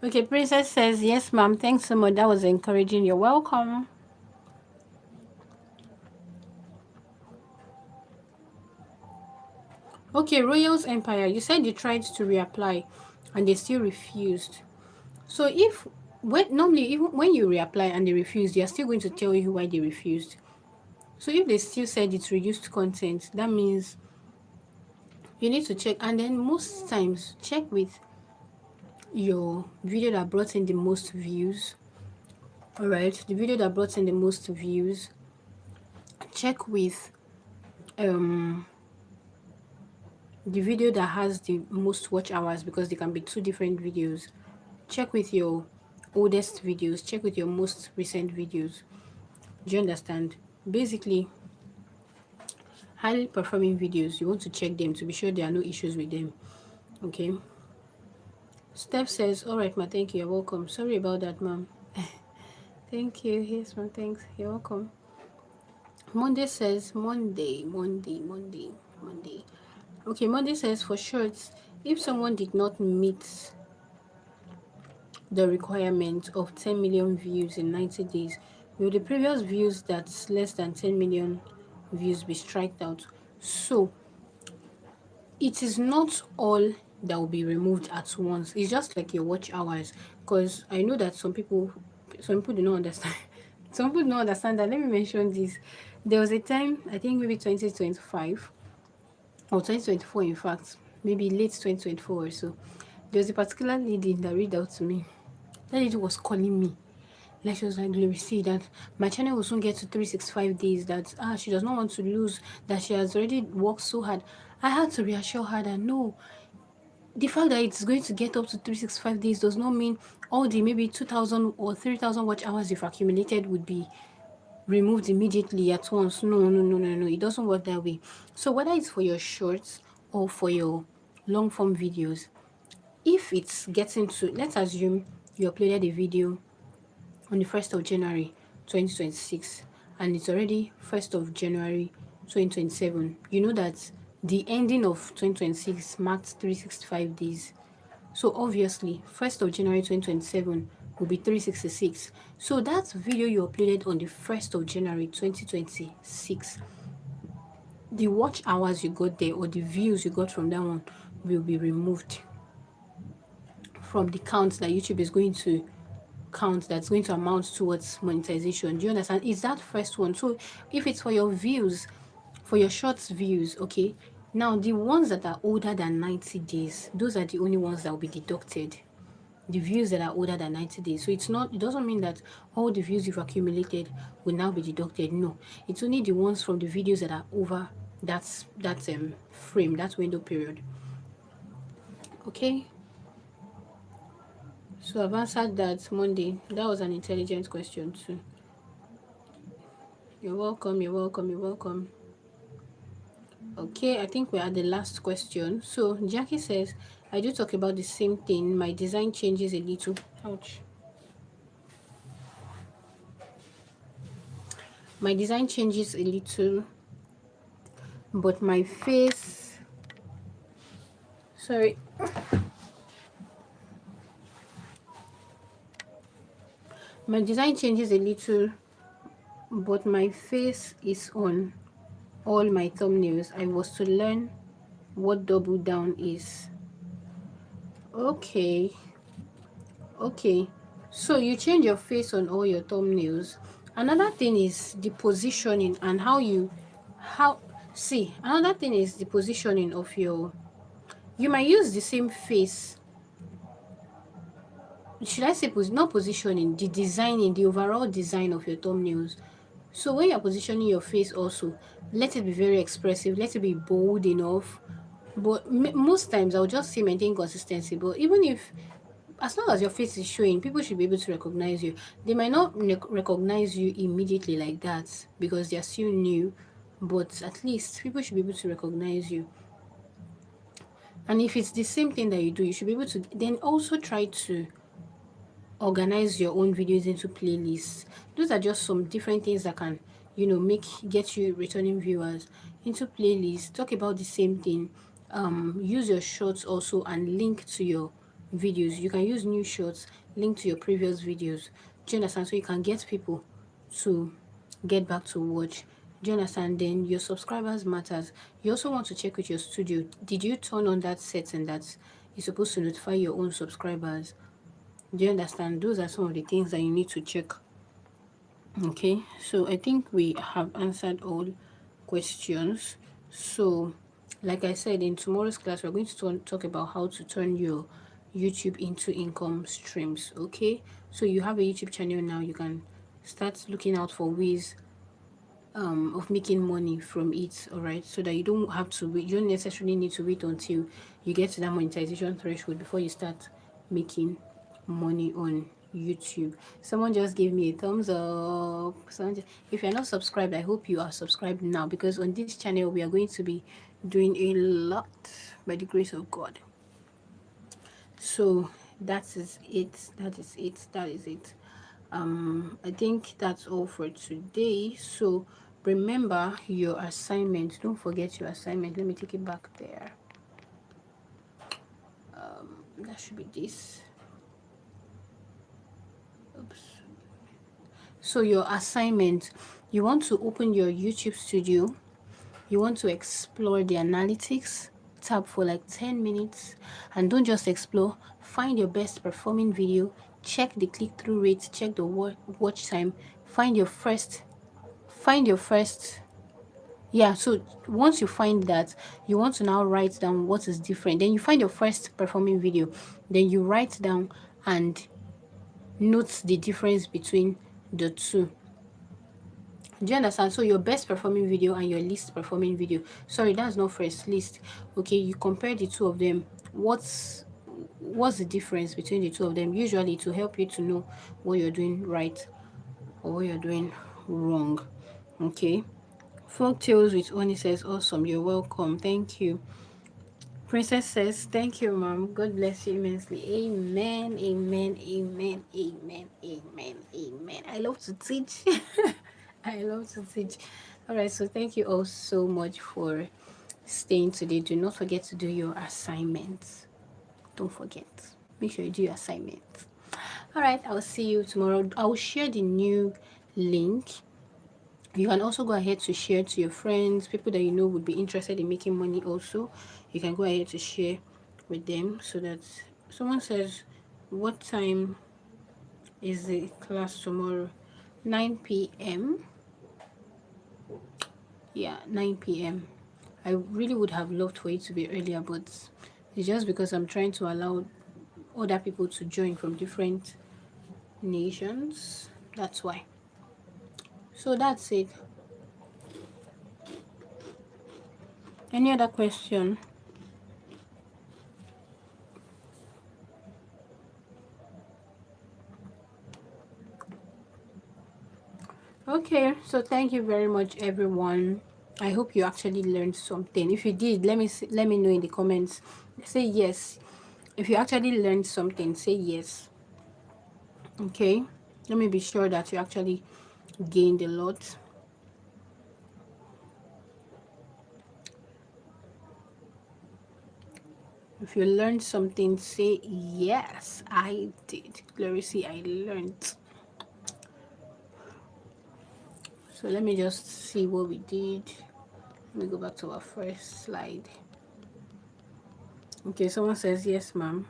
Okay, Princess says, yes, ma'am. Thanks so much. That was encouraging. You're welcome. Okay, Royals Empire. You said you tried to reapply and they still refused. So if normally even when you reapply and they refuse, they are still going to tell you why they refused. So if they still said it's reduced content, that means you need to check. And then most times check with your video that brought in the most views. All right, the video that brought in the most views. Check with the video that has the most watch hours because they can be two different videos. Check with your oldest videos. Check with your most recent videos. Do you understand? Basically, highly performing videos, you want to check them to be sure there are no issues with them. Okay. Steph says, all right, ma, thank you. You're welcome. Sorry about that, ma'am. Thank you. Yes, ma'am. Thanks. You're welcome. Monday says, Monday. Okay, Monday says, for shorts, if someone did not meet the requirement of 10 million views in 90 days, will the previous views that's less than 10 million views be striked out? So, it is not all that will be removed at once. It's just like your watch hours. Because I know that some people do not understand. Some people don't understand that. Let me mention this. There was a time, I think maybe 2025 or 2024, in fact, maybe late 2024 or so. There was a particular lady that reached out to me. That lady was calling me. Like she was like, Glory, see that my channel will soon get to 365 days, that she does not want to lose, that she has already worked so hard. I had to reassure her that no, the fact that it's going to get up to 365 days does not mean all the maybe 2,000 or 3,000 watch hours you've accumulated would be removed immediately at once. No. It doesn't work that way. So whether it's for your shorts or for your long form videos, if it's getting to, let's assume you uploaded a video on the 1st of January 2026 and it's already 1st of January 2027, you know that the ending of 2026 marked 365 days. So obviously 1st of January 2027 will be 366. So that video you uploaded on the 1st of January 2026, the watch hours you got there or the views you got from that one will be removed. from the count that YouTube is going to count, that's going to amount towards monetization. Do you understand? Is that first one. So if it's for your views, for your shorts views, okay, now the ones that are older than 90 days, those are the only ones that will be deducted. The views that are older than 90 days. So it doesn't mean that all the views you've accumulated will now be deducted. No, it's only the ones from the videos that are over that frame, that window period. Okay, so I've answered that. Monday, that was an intelligent question too. You're welcome, you're welcome, you're welcome. Okay, I think we're at the last question. So Jackie says, I do talk about the same thing. My design changes a little. Ouch. My design changes a little, but my face, sorry, my design changes a little, but my face is on all my thumbnails. I was to learn what double down is. Okay, okay, so you change your face on all your thumbnails. Another thing is the positioning and how see, another thing is the positioning of your, you might use the same face, should I say not positioning, the designing, the overall design of your thumbnails. So when you're positioning your face also, let it be very expressive, let it be bold enough. But most times I'll just say maintain consistency. But even if, as long as your face is showing, people should be able to recognize you. They might not recognize you immediately like that because they're still new, but at least people should be able to recognize you. And if it's the same thing that you do, you should be able to then also try to organize your own videos into playlists. Those are just some different things that can, get you returning viewers into playlists. Talk about the same thing. Use your shorts also and link to your videos. You can use new shorts, link to your previous videos. Do you understand? So you can get people to get back to watch. Do you understand? Then your subscribers matters. You also want to check with your studio. Did you turn on that setting that is supposed to notify your own subscribers? Do you understand? Those are some of the things that you need to check. Okay, so I think we have answered all questions. So, like I said, in tomorrow's class, we're going to talk about how to turn your YouTube into income streams. Okay, so you have a YouTube channel now, you can start looking out for ways of making money from it. All right, so that you don't have to wait, you don't necessarily need to wait until you get to that monetization threshold before you start making money on YouTube. Someone just gave me a thumbs up. If you're not subscribed, I hope you are subscribed now, because on this channel we are going to be doing a lot by the grace of God. So that is it. I think that's all for today. So remember your assignment. Don't forget your assignment. Let me take it back there. That should be this. Oops. So your assignment, you want to open your YouTube studio, you want to explore the analytics tab for like 10 minutes, and don't just explore, find your best performing video, check the click-through rate, check the watch time, find your first yeah. So once you find that, you want to now write down what is different. Then you find your first performing video, then you write down and note the difference between the two. Do you understand? So your best performing video and your least performing video, sorry, that's not first, least. Okay, you compare the two of them. What's the difference between the two of them? Usually to help you to know what you're doing right or what you're doing wrong. Okay, folk tales with Oni says awesome, you're welcome, thank you. Princess says, thank you, mom. God bless you immensely. Amen, amen, amen, amen, amen, amen. I love to teach. I love to teach. All right, so thank you all so much for staying today. Do not forget to do your assignments. Don't forget. Make sure you do your assignments. All right, I'll see you tomorrow. I will share the new link. You can also go ahead to share to your friends, people that you know would be interested in making money also. You can go ahead to share with them so that someone says What time is the class tomorrow? 9 p.m. Yeah, 9 p.m. I really would have loved for it to be earlier, but it's just because I'm trying to allow other people to join from different nations. That's why. So that's it. Any other question? Okay, so thank you very much, everyone. I hope you actually learned something. If you did, let me know in the comments. Say yes. If you actually learned something, say yes. Okay, let me be sure that you actually gained a lot. If you learned something, say yes, I did. Glory, see, I learned. So let me just see what we did. Let me go back to our first slide. Okay, someone says yes, ma'am.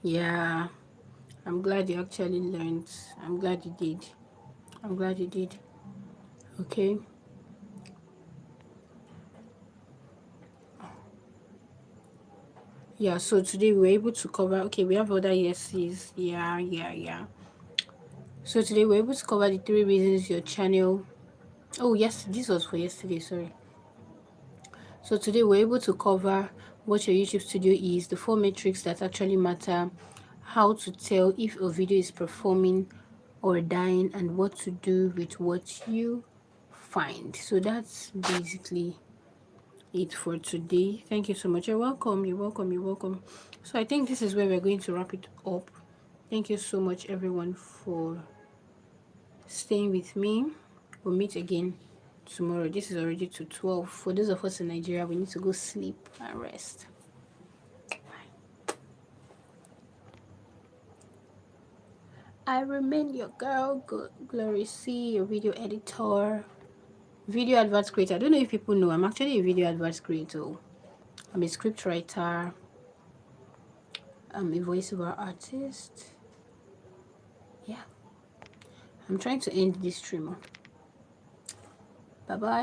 Yeah, I'm glad you actually learned. I'm glad you did. I'm glad you did. Okay. Yeah, so today we were able to cover, okay, we have other yeses. Yeah. So today we're able to cover the 3 reasons your channel. Oh, yes, this was for yesterday, sorry. So today we're able to cover what your YouTube studio is, the 4 metrics that actually matter, how to tell if a video is performing or dying, and what to do with what you find. So that's basically it for today. Thank you so much. You're welcome. You're welcome. You're welcome. So I think this is where we're going to wrap it up. Thank you so much, everyone, for staying with me. We'll meet again tomorrow. This is already to 12. For those of us in Nigeria, we need to go sleep and rest. I remain your girl, Glory C, your video editor, video advert creator. I don't know if people know, I'm actually a video advert creator. I'm a script writer. I'm a voiceover artist. Yeah. I'm trying to end this stream. Bye bye.